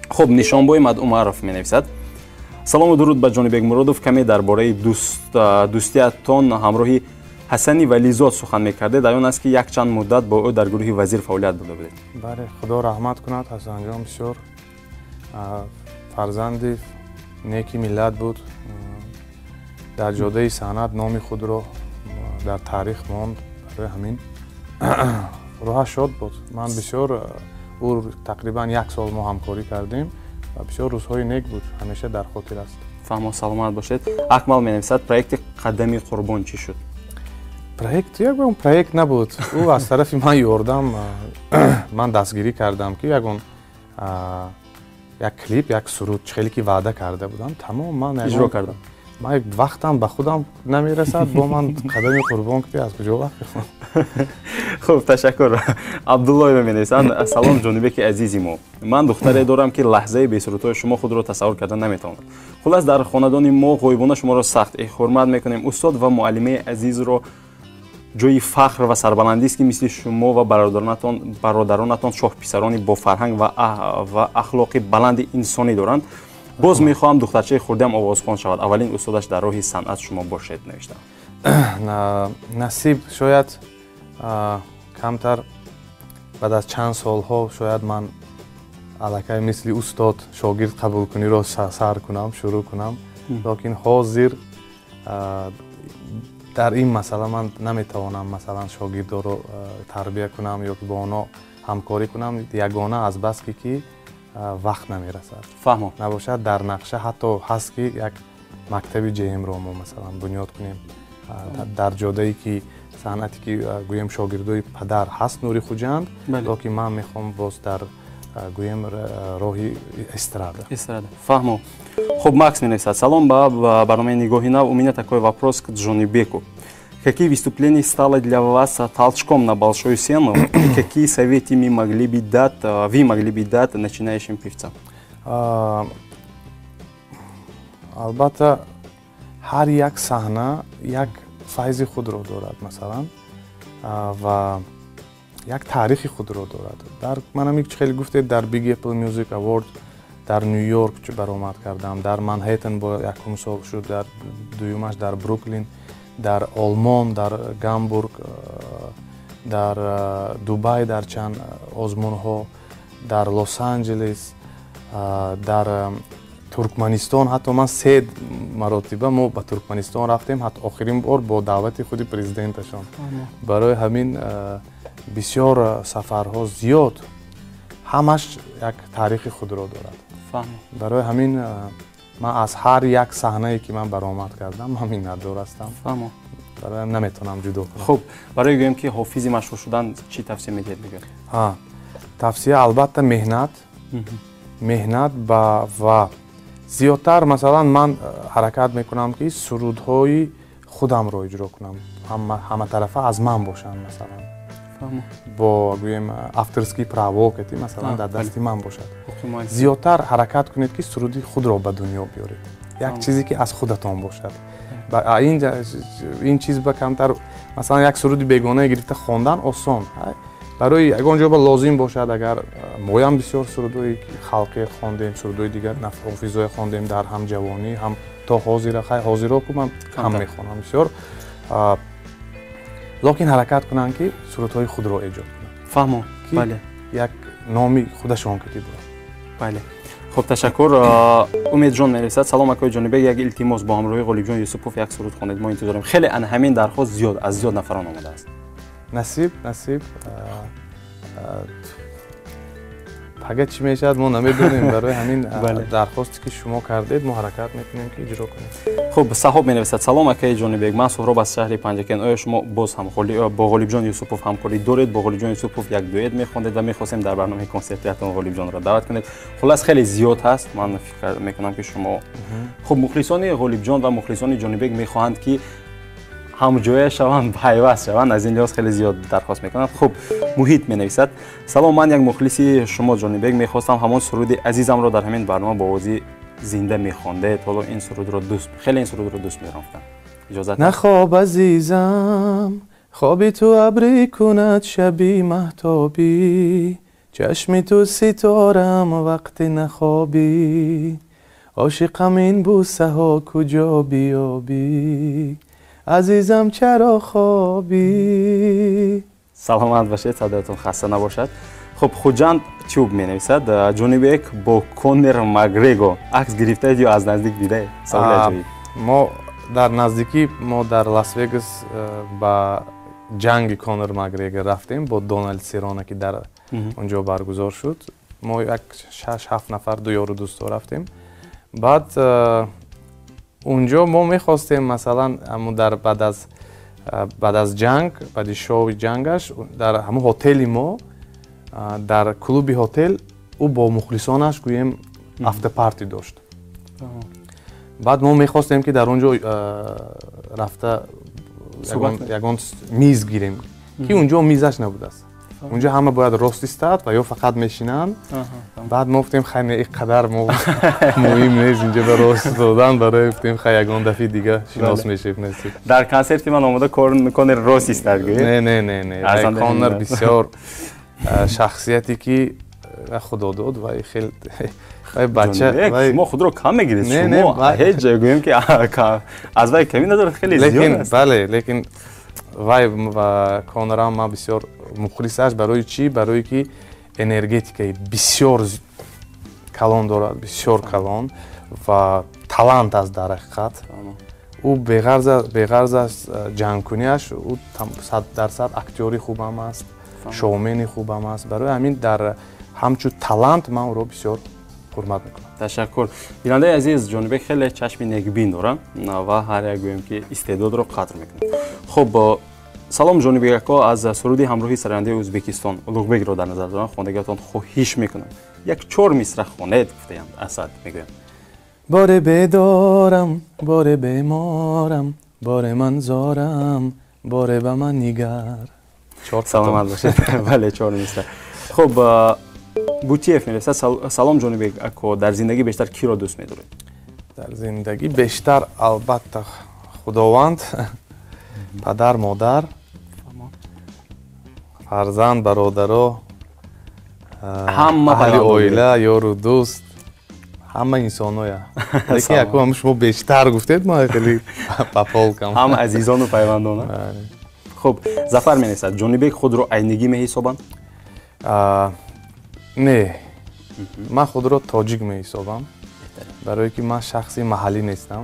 Хуб, Нишонбой Мадъумаров менависад. Салому дуруд ба ҷони Бегмуродов, каме дар бораи дӯстиятон ҳамроҳи Ҳасани Вализод сухан мекардед. Аён аст ки якчанд муддат бо ӯ дар гурӯҳи Вазир фаъолият бурда будед. Бале, худо раҳмат кунад. Ҳасанҷон бисёр фарзанди неки миллат буд. дар ҷодаи санъат номи худро дар таърих монд. Барои ҳамин рӯҳаш шод буд. Ман бисёр ӯ тақрибан 1 сол мо ҳамкорӣ кардем ва бисёр рӯзҳои нек буд. Ҳамеша дар хотир аст. Фаҳмо, саломат бошед. Акмал менависад, проекти Қадами Қурбон чӣ шуд? Проект ягон проект набуд. Ӯ аз тарафи ман ёрдам ман дастгирӣ кардам ки ягон як клип, як суруд хеле ки ваъда карда будам. Тамом ман иҷро кардам. Ман вақтам ба худам намерасад, бо ман Қадами Қурбон ки аз куҷо вақт бихонам. Хуб, ташаккур. Абдуллоева менависанд, салом ҷонибеки азизи мо. Ман духтаре дорам ки лаҳзаи бесурудҳои шумо худро тасаввур карда наметавонад. Хулас дар хонадони мо ғоибона шуморо сахт ҳурмат мекунем. Устод ва муаллимаи азизро ҷои фахр ва сарбаландист ки мисли шумо ва бародаронатон шоҳписарони бо фарҳанг ва ахлоқи баланди инсонӣ доранд. боз мехоҳам духтарчаи хурдиам овозхон шавад. Аввалин устодаш дар роҳи санъат шумо бошед, навиштам. насиб шояд камтар баъд аз чанд солҳо шояд ман аллакай мисли устод шогирд қабулкуниро сар кунам, шурӯъ кунам. Локин ҳозир дар ин масъала ман наметавонам масалан шогирдоро тарбия кунам ё ки бо онҳо ҳамкорӣ кунам. Ягона азбаски ки вақт намерасад. Фаҳмо. Набошад дар нақша ҳатто ҳаст ки як мактаби ҷмро мо масалан бунёд кунем дар ҷодае ки санъате ки гӯем шогирдои падар ҳаст Нури Хуҷанд, локин ман мехоҳам боз дар гӯем роҳи эстрада. Фаҳмо. Хуб, Макс менависад, салом ба барномаи Нигоҳи Нав. У меня такой вопрос к Джонибеку. Какие выступления стало для вас толчком на большую сцену и какие советы вы могли бы дать начинающим певцам? Албатта ҳар як саҳна як файзи худро дорад масалан ва як таърихи худро дорад. Манам хеле гуфтед дар Big Apple Music Award дар Нью-Йорк баромад кардам, дар Манхэттен бо якум сол шуд, дар дуюмаш дар Бруклин, дар Олмон, дар Гамбург, дар Дубай, дар чанд озмунҳо, дар Лос-Анҷелес, дар Туркманистон. Ҳатто ман 3 маротиба мо ба Туркманистон рафтем, ҳатто охирин бор бо даъвати худи президенташон. Барои ҳамин бисёр сафарҳо зиёд ҳамаш як таърихи худро дорад. Барои ҳамин ман аз ҳар як саҳнае ки ман баромад кардам ман миннатдор ҳастам. Барои наметавонам ҷудо кунам. Хуб, барои гӯем ки ҳофизи машҳур шудан чӣ тавсия медиҳед бигӯед? Тавсия албатта меҳнат ва зиёдтар масалан ман ҳаракат мекунам ки сурудҳои худамро иҷро кунам, ҳаматарафа аз ман бошанд масалан. бо гӯем авторские право ки масалан дар дасти ман бошад. Зиёдтар ҳаракат кунед ки суруди худро ба дунё биёред. Як чизе ки аз худатон бошад. ин чиз ба камтар масалан як суруди бегона гирифта хондан осон. барои ягон ҷо ба лозим бошад агар моям бисёр сурудҳои халқӣ хондем, сурудҳои дигар ҳофизое хондем дар ҳам ҷавонӣ ҳам то ҳозиро ку ман кам мехонам бисёр. локин ҳаракат кунанд ки сурудҳои худро эҷод кунанд. Фаҳмо. Бале. Як номи худашон ки бурад. Бале. Хуб, ташаккур. Умедҷон менависад, салом акои ҷонибек, як илтимос бо ҳамроҳии Ғолибҷон Юсупов як суруд хонед. Мо интизорем. Хеле ҳамин дархост аз зиёд нафарон омадааст. Насиб اگه چی میشد ما نمیدونیم. برای همین درخواستی که شما کردید ما حرکت میکنیم که اجرا کنیم. خب صاحب مینویسد سلام акаи ҷонибек, ман Суҳроб аз шаҳри Панҷакен. оё шумо боз бо Ғолибҷон Юсупов ҳамкорӣ доред? бо Ғолибҷон Юсупов як дуэт мехондед ва мехостем дар барномаи консертиатон Ғолибҷонро даъват кунед. хулас хеле зиёд ҳаст. ман фикр мекунам ки шумо хуб мухлисони Ғолибҷон ва мухлисони ҷонибек мехоҳанд ки ҳамҷоя шаванд, пайваст шаванд. аз ин лиҳоз хеле зиёд дархост мекунанд. хуб муҳит менависад салом, ман як мухлиси шумо ҷонибек мехостам ҳамон суруди азизамро дар ҳамин барнома бо овози зинда мехондед. ҳоло ин сурудро дӯст хеле ин сурудро дӯст медорам. иҷозат нахоб азизам خوابی تو ابری کند شبی مهتابی چشمی تو ستارم وقتی نخوابی عاشقم این بوسه ها کجا بیابی عزیزم چرا خوابی. саломат бошед, садоятон хаста набошад. хуб хуҷанд чуб менависад ҷонибек бо Конор Макгрегор акс гирифтаед ё аз наздик дидаед? саволи аҷоиб. мо дар наздикӣ мо дар Лас Вегас ба ҷанги Конор Макгрегор рафтем бо Дональд Сероне ки дар онҷо баргузор шуд. мо як 6-7 нафар ду ёру дӯсто рафтем. баъд онҷо мо мехостем масалан баъд аз ҷанг, баъди шоуи ҷангаш дар ҳамон ҳотели мо дар клуби ҳотел ӯ бо мухлисонаш гӯем афтапарти дошт. баъд мо мехостем ки дар онҷо рафта ягон миз гирем ки онҷо мизаш набудааст. онҷо ҳама бояд рост истад ва ё фақат мешинанд. баъд мо гуфтем хай ин қадар муҳим нест инҷо ба рост додан, барои гуфтем хай ягон дафъи дига шинос мешавем. дар консерти ман омода Конор рост истад гӯед? не Конор бисёр шахсияте ки худо дод ва хел бача шумо худро кам мегиред. шумо ҳеҷ ҷой гӯем ки аз вай камӣ надорад, хеле зиёд аст. бале, лекин вай ва Конорам ман бисёр мухлисаш. барои чӣ? барое ки энергетикаи бисёр калон дорад, бисёр калон ва талант аст дар ҳақиқат. ӯ беғарз аз ҷангкуниаш ӯ 100% актёри хубам аст, шоумени хубам аст. барои ҳамин дар ҳамчун талант ман ӯро бисёр ҳурмат мекунам. ташаккур. бинандаи азиз, ҷонибек хеле чашми некбин дорад ва ҳар як гӯем ки истеъдодро қадр мекунад. хуб салом ҷонибек ако, аз суруди ҳамроҳи сарояндаи Ӯзбекистон Улуғбекро дар назар дорам хонандагиатон хоҳиш мекунам. як 4 мисра хонед гуфтаям. асад мегӯям. боре бедорам, боре беморам, боре ман зорам, боре ба ман нигар. саломат бошед. бале 4 мисра. хуб Бутиев мевисад салом ҷонибек ако, дар зиндагӣ бештар киро дӯст медоред? дар зиндагӣ бештар албатта худованд, падар, модар, фарзанд, бародаро, аҳли оила, ёру дӯст, ҳама инсоноя. лекин яко ҳам шумо бештар гуфтед, ма хеле баполкам. ҳама азизону пайвандона. хуб Зафар менависад ҷонибек худро айнигӣ меҳисобанд? не, ман худро тоҷик меҳисобам, барое ки ман шахси маҳаллӣ нестам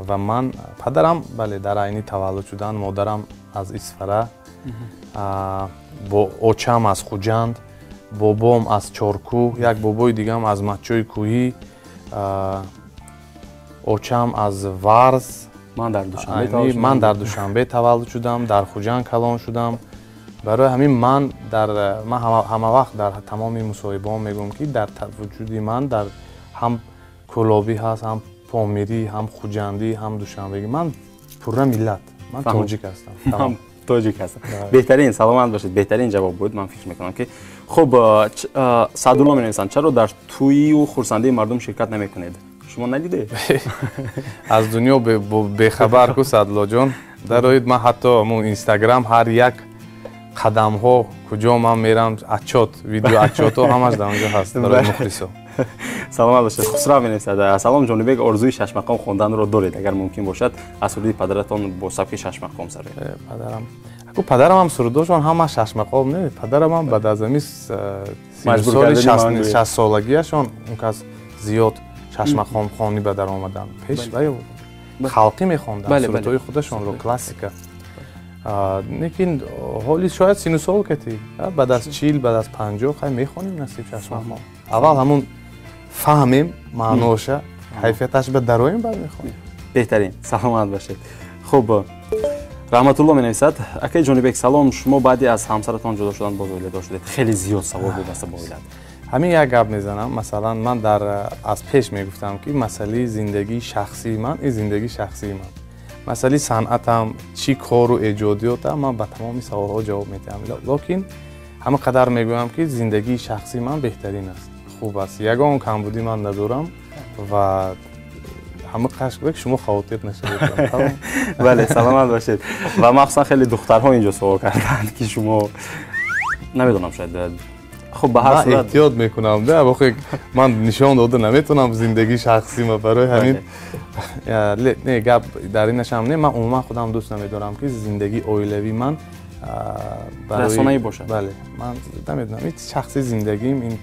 ва ман падарам бале дар айни таваллуд шудан, модарам аз Исфара, бо очам аз Хуҷанд, бобом аз Чоркӯ, як бобои дигам аз Матчои Кӯҳӣ, очам аз Варз. ман дар Душанбе таваллуд шудам, дар Хуҷанд калон шудам. барои ҳамин ман ҳама вақт дар тамоми мусоҳибаҳом мегӯям ки дар вуҷуди ман дар ҳам кӯлобӣ ҳаст, ҳам помирӣ, ҳам хуҷандӣ, ҳам душанбегӣ. ман пурра миллат, ман тоҷик ҳастам. тоҷик ҳастам. беҳтарин, саломат бошед. беҳтарин ҷавоб буд. ман фикр мекунам ки хуб Саъдулло менависанд чаро дар тӯю хурсандии мардум ширкат намекунед? шумо надидед? аз дунё бехабар ку Саъдулло ҷон. дароид ман ҳатто Инстаграм ҳар як қадамҳо куҷо ман мерам, отчёт, видео отчётҳо ҳамаш дар онҷо ҳаст барои мухлисо. саломат бошед. Хусрав менависад салом ҷонибек, орзуи шашмақом хонданро доред? агар мумкин бошад аз суруди падаратон бо сабки шашмақом сар. падарам ҳам сурудошон ҳама шашмақом не. падарам ҳам баъд аз ҳамин соли 60-солагиашон он кас зиёд шашмақом хонӣ ба дар омадан. пеш халқӣ мехондан сурудҳои худашонро, классика. لیکن حالی شاید سینوسول کتی بعد از 40 بعد از 50 خیلی میخونیم نصیب شد ما اول همون فهمیم معناشه حیفیتش به درویم بعد میخونیم بهترین سلامت باشید. خب رحمت الله می‌نویسد اکای جانبک سلام شما بعدی از همسرتان جدا شدن باز اولاد شدید خیلی زیاد سوال بود واسه با اولاد همین یک گپ میزنم مثلا من در از پیش میگفتم که مسئله زندگی شخصی من این زندگی شخصی من مسئله صنعتم چی کار و ایجادیاتم من به تمام سوال‌ها جواب میدم لیکن همه قدر میگویم که زندگی شخصی من بهترین است خوب است یگان کمبودی من ندارم و همه قشنگ شما خاطر نشید. بله سلامت باشید. و مخصوصا خیلی دخترها اینجا سوال کردند که شما نمیدونم شاید خب به هر صورت احتیاط میکنم نه واقعا من نشان داده نمیتونم زندگی شخصی ما برای همین نه گپ در این نشم نه من عموما خودم دوست نمیدارم که زندگی اویلوی من برای رسانه‌ای باشه. بله من نمیدونم این شخصی زندگیم این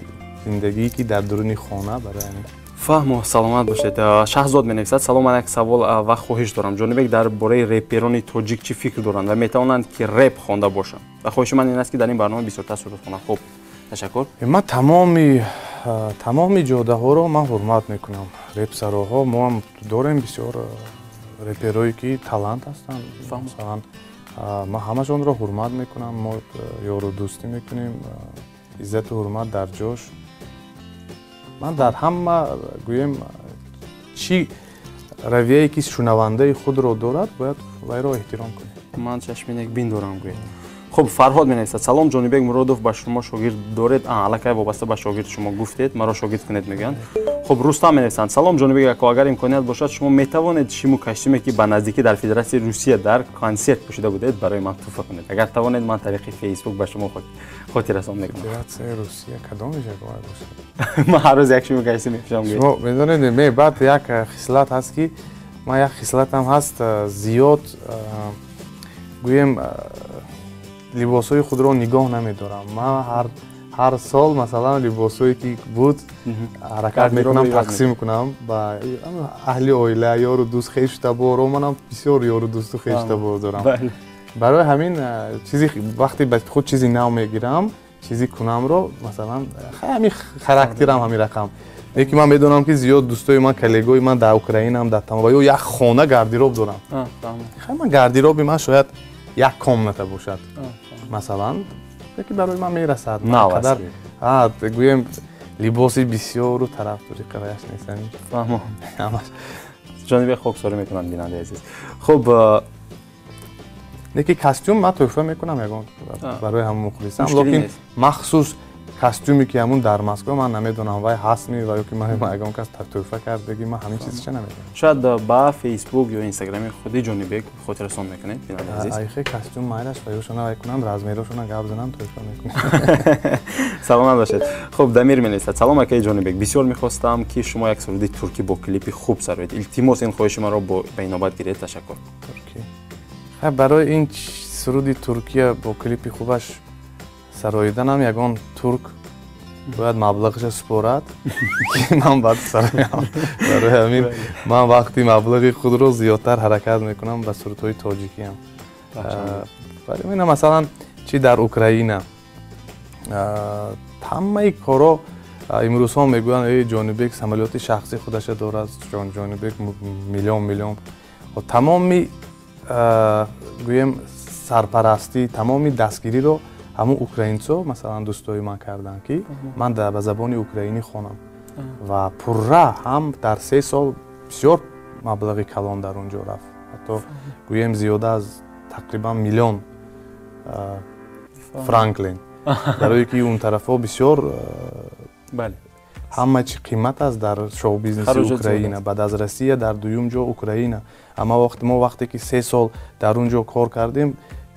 زندگی که در درون خانه برای همین فهم و سلامت باشید. شهزاد می‌نویسد سلام من یک سوال و خواهش دارم جانبک درباره رپران تاجیک چی فکر دارند و میتوانند که رپ خوانده باشند و خواهش من این است که در این برنامه بسیار تصویر کنند. خب تشکر. من تمامی جاده ها رو من حرمت میکنم رپ سراها ما هم داریم بسیار رپرایی که تالنت هستند مثلا ما همشون رو حرمت میکنم ما یارو دوستی میکنیم عزت و حرمت در جاش من در همه گویم چی رویه‌ای که شنونده خود رو دارد باید وی را احترام کنیم. من چشمینک بین دارم گوید. خب فرهاد می‌نویسد سلام جانبک مرادوف با شما شاگرد دارید الکی وابسته به شاگرد شما گفتید مرا شاگرد کنید میگن. خب رستم می‌نویسند سلام جانبک اگر امکانیت باشد شما میتوانید شیمو کاستومی که به نزدیکی در فدراسیون روسیه در کنسرت پوشیده بودید برای من تحفه کنید اگر توانید من طریق فیسبوک به شما خاطر رسانم میکنم. فدراسیون روسیه کدام جای باشه؟ من هر روز یک شیمو کاستوم میپوشم. شما می‌دونید می بعد یک خصلت هست که ما یک خصلت هم هست زیاد گویم لباسای خود رو نگاه نمی‌دارم. من هر سال مثلا لباسایی که بود حرکت میکنم تقسیم کنم با اهل عائله یارو دوست خویش تبار و منم بسیار یارو دوست خویش تبار دارم. برای همین چیزی وقتی به خود چیزی نو میگیرم چیزی کنم رو مثلا همین خاراکترم همین رقم یکی من میدونم که زیاد دوستای من کلیگای من در اوکراین هم در تمام و یک خانه گاردیروب دارم. خیلی من گاردیروب من شاید یک کامنته باشد مثلا یکی برای من میرسد نه گویم لباسی بسیار و طرفداری قرایش نیستن فهمم جانبی خاکساری میکنن بیننده عزیز. خب یکی کاستوم من تحفه میکنم یگان برای همون مخلصم لیکن مخصوص کاستومی که همون در مسکو من نمیدونم وای هست می و یا که من یگان کس تحفه کرد بگی من همین چیزی چه نمیدونم شاید با فیسبوک یا اینستاگرام خودی جانبک خاطر رسان میکنید بیننده عزیز ایخه کاستوم مایلش و یوشونا وای کنم رازمیروشونا گاب زنم تحفه میکنم. سلامت باشید. خب دمیر می‌نویسد سلام اکای جانبک بسیار می‌خواستم که شما یک سرودی ترکی با کلیپی خوب سرایید التماس این خواهش من را با بینابت گیرید تشکر. ترکی برای این سرودی ترکیه با کلیپی خوبش سراییدنم یگان ترک باید مبلغش سپارد که من باید سرایم برای همین من وقتی مبلغ خود رو زیادتر حرکت میکنم به سرودهای تاجیکی هم برای همین مثلا چی در اوکراین همه کارا امروز ها میگوین ای جانبک عملیات شخصی خودش دارد جانبک میلیون و تمامی گویم سرپرستی تمامی دستگیری رو همون اوکراینچو مثلا دوستای من کردن که من به زبان اوکراینی خوانم و پرره هم در 3 سال بسیار مبلغ کلان در اونجا رفت حتی گویم زیاده از تقریبا میلیون فرانکلین برای که اون طرفا بسیار بله همه چی قیمت است در شو بیزنس اوکراین بعد از روسیه در دوم جا اوکراین اما وقتی که 3 سال در اونجا کار کردیم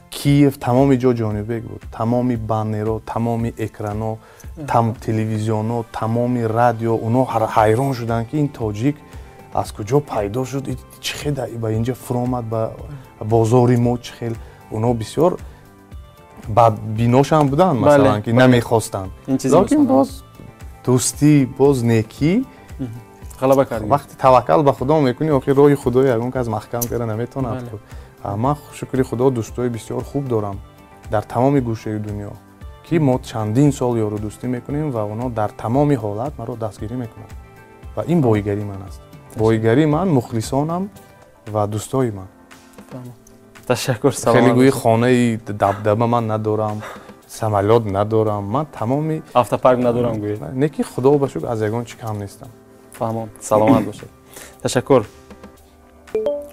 کیف تمامی جا جانبک بود تمامی بانرها تمامی اکرانها تلویزیونها تمامی رادیو اونا حیران شدن که این تاجیک از کجا پیدا شد چه با اینجا فرامد با بازاری ما چه اونا بسیار بدبیناش هم بودن مثلا که نمیخواستن لیکن باز دوستی باز نیکی غلبه کردیم وقتی توکل به خدا میکنی آخه روی خدای یگان که از محکم کرده نمیتونه ман шукри худо дӯстои бисёр хуб дорам дар тамоми гӯшаи дунё ки мо чандин сол ёру дӯстӣ мекунем ва онҳо дар тамоми ҳолат маро дастгирӣ мекунанд ва ин боигари ман аст. Боигари ман мухлисонам ва дӯстои ман. Ташаккур. Хеле гӯи хонаи дабдаба ман надорам, самолёт надорам, ман тамоми автопарк надорам гӯи. Не ки худо ба шукр аз ягон чӣ кам нестам. Фаҳмон. Саломат бошед. Ташаккур.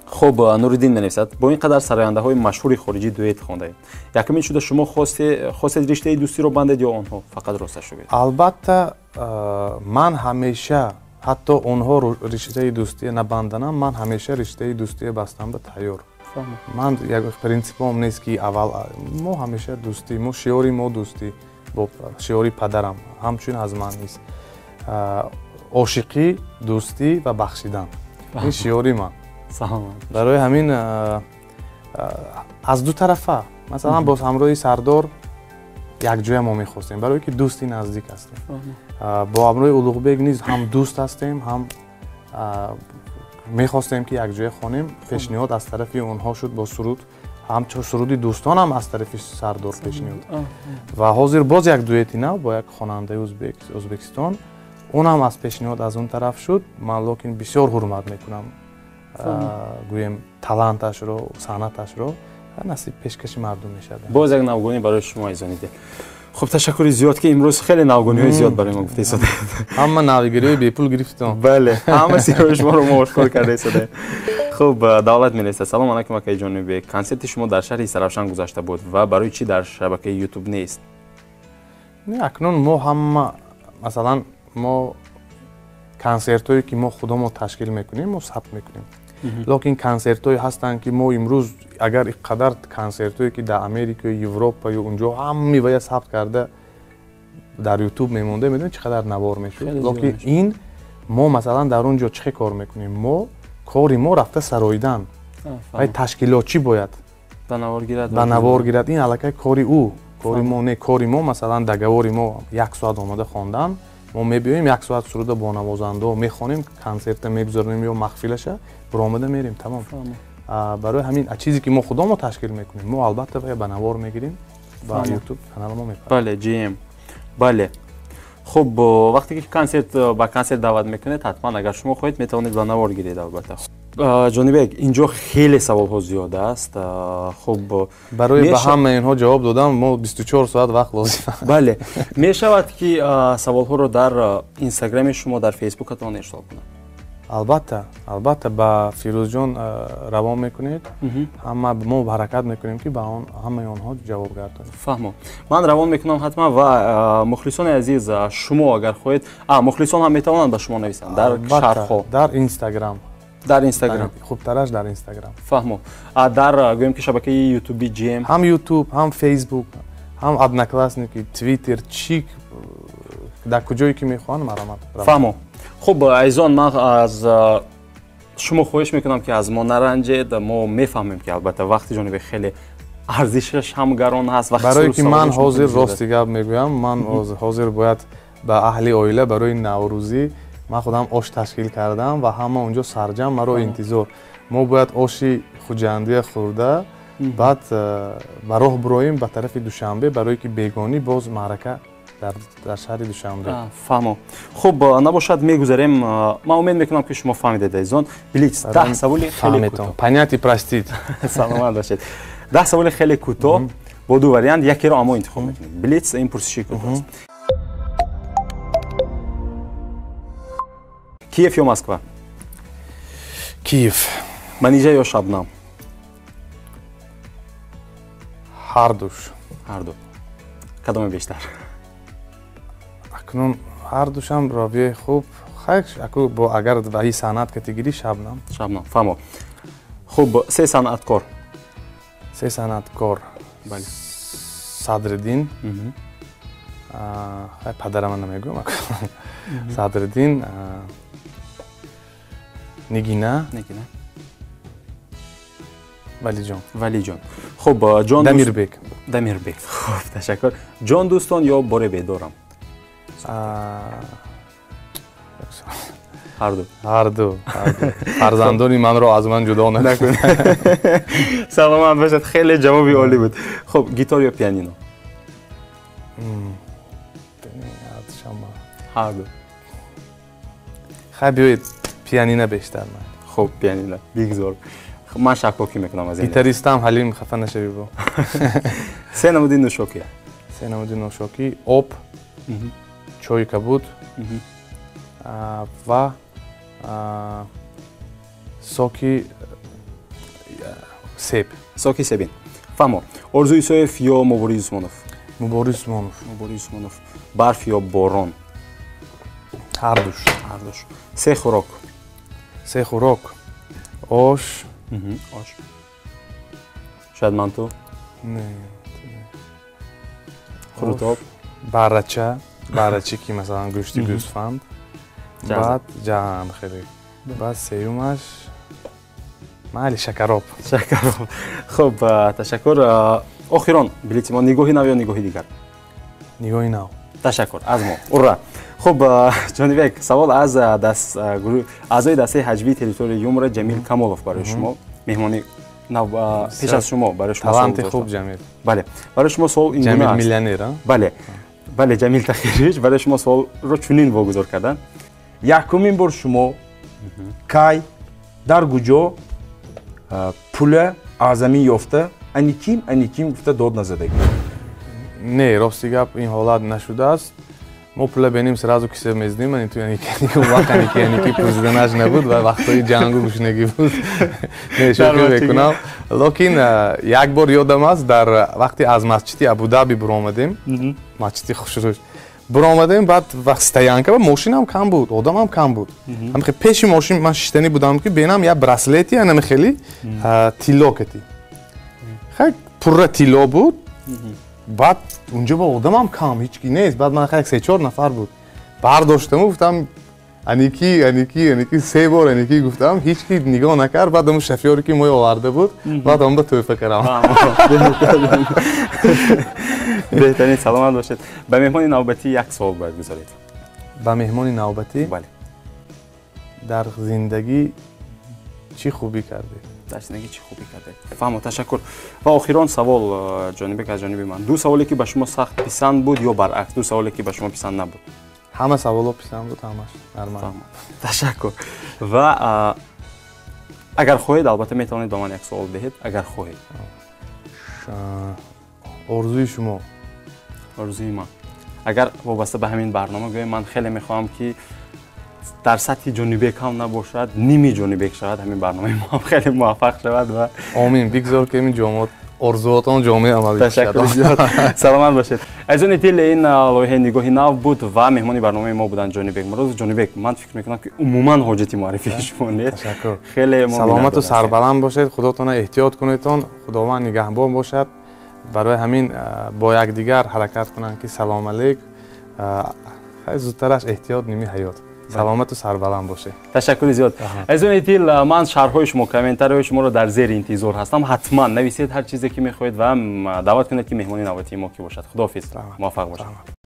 خب نوردین менависад бо ин қадар сарояндаҳои машҳури хориҷӣ дуэт хондаед. Якумин шуда шумо хостед риштаи дӯстиро бандед ё онҳо фақат росташо гӯед? Албатта ман ҳамеша ҳатто онҳо риштаи дӯстие набанданам, ман ҳамеша риштаи дӯстие бастанда тайёр. Ман як принсипом нест ки аввал мо ҳамеша дӯстӣ, мо шиёри мо дӯстӣ бо шиёри падарам ҳамчун аз ман нест. Ошиқӣ, дӯстӣ ва бахшидан. Ин шиёри ман. барои ҳамин аз ду тарафа масалан бо ҳамроҳи сардор якҷоя мо мехостем барое ки дӯсти наздик ҳастем. Бо ҳамроҳи улуғбек низ ҳам дӯст ҳастем, ҳам мехостем ки якҷоя хонем. Пешниҳод аз тарафи онҳо шуд бо суруд, ҳамчун суруди дӯстонам аз тарафи сардор пешниҳод. Ва ҳозир боз як дуэти нав бо як хонандаи Ӯзбекистон, онам аз пешниҳод аз он тараф шуд. Ман локин бисёр ҳурмат мекунам гӯем таланташро, санъаташро насиб пешкаши мардум мешавад. Боз як навгонӣ барои шумо изонидед. Хуб, ташаккури зиёд ки имрӯз хеле навгониҳои зиёд барои мо гуфта истодед. Ҳама навгириҳои бепул гирифтем. Бале, ҳамаси шуморо мо ошкор карда истодем. Хуб, давлат мелеса. Салом алайкум акаи ҷонибек. Консерти шумо дар шаҳри Саравшан гузашта буд ва барои чӣ дар шабакаи YouTube нест? Не, акнун мо ҳама масалан мо консертҳое ки мо худомо ташкил мекунем, мо сабт мекунем. Локин консертҳое ҳастанд ки мо имрӯз агар иққадар консертҳое ки дар Америка ё Европа ё унҷо ҳамаи сабт карда дар YouTube мемонда, медонед чӣ қадар навор мешуд. Локин ин мо масалан дар он ҷо чӣ кор мекунем? Мо кори мо рафта сароидан. Вай ташкилотчӣ бояд ба навор гирад. Ин аллакай кори ӯ, кори мо не. Кори мо масалан договори мо 1 соат омода хондан, мо мебиёем 1 соат суруда бо навозандаҳо мехонем, консертта мегузаронем ё махфилаша, буромада мерем, тамом. Барои ҳамин чизе ки мо худомо ташкил мекунем, мо албатта ба навор мегирем, ба YouTube канал мо мепарем. Бале, GM. Бале. Хуб, вақте ки ба консерт даъват мекунед, ҳатман агар шумо хоҳед метавонед ба навор гиред албатта. ҷонибек, инҷо хеле саволҳо зиёд аст. Хуб, барои ба ҳама инҳо ҷавоб додам мо 24 соат вақт лозим. Бале, мешавад ки саволҳоро дар Инстаграми шумо, дар Фейсбукатон ирсол кунам? Албатта ба Фирӯзҷон равон мекунед. Ҳама мо ҳаракат мекунем ки ба ҳамаи онҳо ҷавоб гардонем. Фаҳмо. Ман равон мекунам ҳатман ва мухлисони азиз, шумо агар хоҳед, мухлисон ҳам метавонанд ба шумо нависанд дар шарҳҳо. Дар Инстаграм. Дар Инстаграм. Хубтараш дар Инстаграм. Фаҳмо. Дар гӯем ки шабакаи YouTube GM. Ҳам YouTube, ҳам Facebook, ҳам Одноклассники, Twitter, чӣ дар куҷое ки мехоҳанд маромад. Фаҳмо. Хуб, айзон, ман аз шумо хоҳиш мекунам ки аз мо наранҷед. Мо мефаҳмем ки албатта вақти ҷонибек хеле арзишаш ҳам гарон ҳаст. Барое ки ман ҳозир рости гап мегӯям, ман ҳозир бояд ба аҳли оила барои Наврӯзӣ ман худам ош ташкил кардам ва ҳама онҷо сарҷам маро интизор. Мо бояд оши хуҷандия хӯрда, баъд ба роҳ бироем ба тарафи Душанбе барое ки бегонӣ боз маърака дар шаҳри Душанбе. Фаҳмо. Хуб, набошад мегузарем. Ман умед мекунам ки шумо фаҳмидед айзон. Блиц 10 саволи хеле кӯтоҳ. Понятие простит. Саломат бошед. 10 саволи хеле кӯтоҳ бо ду вариант, якеро аммо интихоб мекунед. Блиц ин пурсиши кӯтоҳ аст. Киев ё Москва? Киев. Манижа ё Шабнам? Ҳардуш. Ҳарду. Кадоме бештар? Акнун ҳардушам равияи хуб. Хайр, бо агар ба ин санъат категорӣ Шабнам. Шабнам, фаҳмо. Хуб, се санъаткор? Се санъаткор. Бале. Садриддин. Падарам намегӯям. Садриддин, Нигина. Валиҷон. Хуб, ҷон Дамирбек. Хуб, ташаккур. Ҷон дӯстон ё боре бедорам? هر دو فرزندان من رو از من جدا نکن. سلامت باشید. خیلی جوابی عالی بود. خب گیتار یا پیانینو؟ هر دو. خب بیایید پیانینو بیشتر من. خب پیانینو بگذار. من شکاکی میکنم از این. گیتاریستم حلیم خفه نشوی با. سه نمودی نوشاکی. سه نمودی نوشاکی آب، چای کبود و соки себ. соки себин. Фамо. Орзуи Исоев ё Муборис Усмонов? Муборис Усмонов. Муборис Усмонов. Барф ё борон? Ҳар душ. Ҳар душ. Се хӯрок? Се хӯрок. Ош. Ош. Шояд манту? Не. Хурутоб? Барача. Барачи ки масалан гӯшти гӯсфанд. Баъд ҷан хеле. Баъд сеюмаш майли шакароб. Шакароб. Хуб, ташаккур. Охирон билети мо нигоҳи нав ё нигоҳи дигар? Нигоҳи нав. Ташаккур аз мо. Ура. Хуб, Ҷонибек, савол аз аъзои дастаи ҳаҷвии территорияи Юмра Ҷамил Камолов барои шумо. Меҳмони нав пеш аз шумо барои шумо. Таланти хуб Ҷамил. Бале. Барои шумо суол ин гуна аст. Ҷамил миллионер, а? Бале. Бале, Ҷамил Тахирович, барои шумо суолро чунин вогузор карданд. Якумин бор шумо кай дар куҷо пула аъзамӣ ёфта аниким гуфта дод назадаги? Не, рости гап ин ҳолат нашудааст. мо пула беним сразу киса мездим, ман ту аники пурзиданаш набуд ва вақтҳои ҷангу гушнагӣ буд. Не, шӯхӣ мекунам. Локин як бор ёдам аст, дар вақти аз масҷиди Абу-Даби буромадем, масҷиди Хушрӯш буромадем, баъд вақт стоянка мошинам кам буд, одамам кам буд. Ҳамихе пеши мошин ман шиштанӣ будам ки бенам я браслети анамихели тилло кати. Хай пурра тилло буд. Баъд унҷо ба одамам кам ҳеҷ ки нест. Баъд ман хай 3-4 нафар буд. Бардоштаму гуфтам аники се бор аники гуфтам, ҳеҷ ки нигоҳ накард. Баъд ам шофёре ки мо оварда буд, баъд ам ба тӯҳфа кардам. беҳтарин, саломат бошед. Ба меҳмони навбатӣ як суол бояд гузоред. Ба меҳмони навбатӣ? Бале. Дар зиндагӣ чӣ хубӣ кардед? Дар зиндагӣ чӣ хубӣ кардед? Фаҳмо, ташаккур. Ва охирон савол Ҷонибек аз ҷониби ман. Ду саволе ки ба шумо сахт писанд буд ё баръакс, ду саволе ки ба шумо писанд набуд? Ҳама саволо писанд буд, ҳамаш нормал. Ташаккур. Ва агар хоҳед, албатта метавонед ба ман як суол диҳед, агар хоҳед. орзуи шумо? орзуи ман. Агар вобаста ба ҳамин барнома гӯем, ман хеле мехоҳам ки дар сатҳи Ҷонибек ҳам набошад, ними Ҷонибек шавад, ҳамин барномаи мо ҳам хеле муваффақ шавад ва омин. бигзор ки ин ҷомот орзуотон ҷомеъ амалӣ шавад. Ташаккур зиёд. Саломат бошед. Азони дил ин лоиҳаи нигоҳи нав буд ва меҳмони барномаи мо буданд Ҷонибек Муродов. Ҷонибек, ман фикр мекунам ки умуман ҳоҷати муаррифии шумо нест. Ташаккур. Хеле мо саломату сарбаланд бошед, худотона эҳтиёт кунедтон, худованд нигаҳбон бошад. барои ҳамин бо якдигар ҳаракат кунанд ки салом алейк. хай зудтараш эҳтиёт ними ҳаёт. саломату сарбаланд бошед. ташаккури зиёд. азони дил ман шарҳҳои шумо, комментарияҳои шуморо дар зери интизор ҳастам. ҳатман нависед ҳар чизе ки мехоҳед ва даъват кунед ки меҳмони навбатии мо ки бошад. худоҳафиз. муваффақ бошед.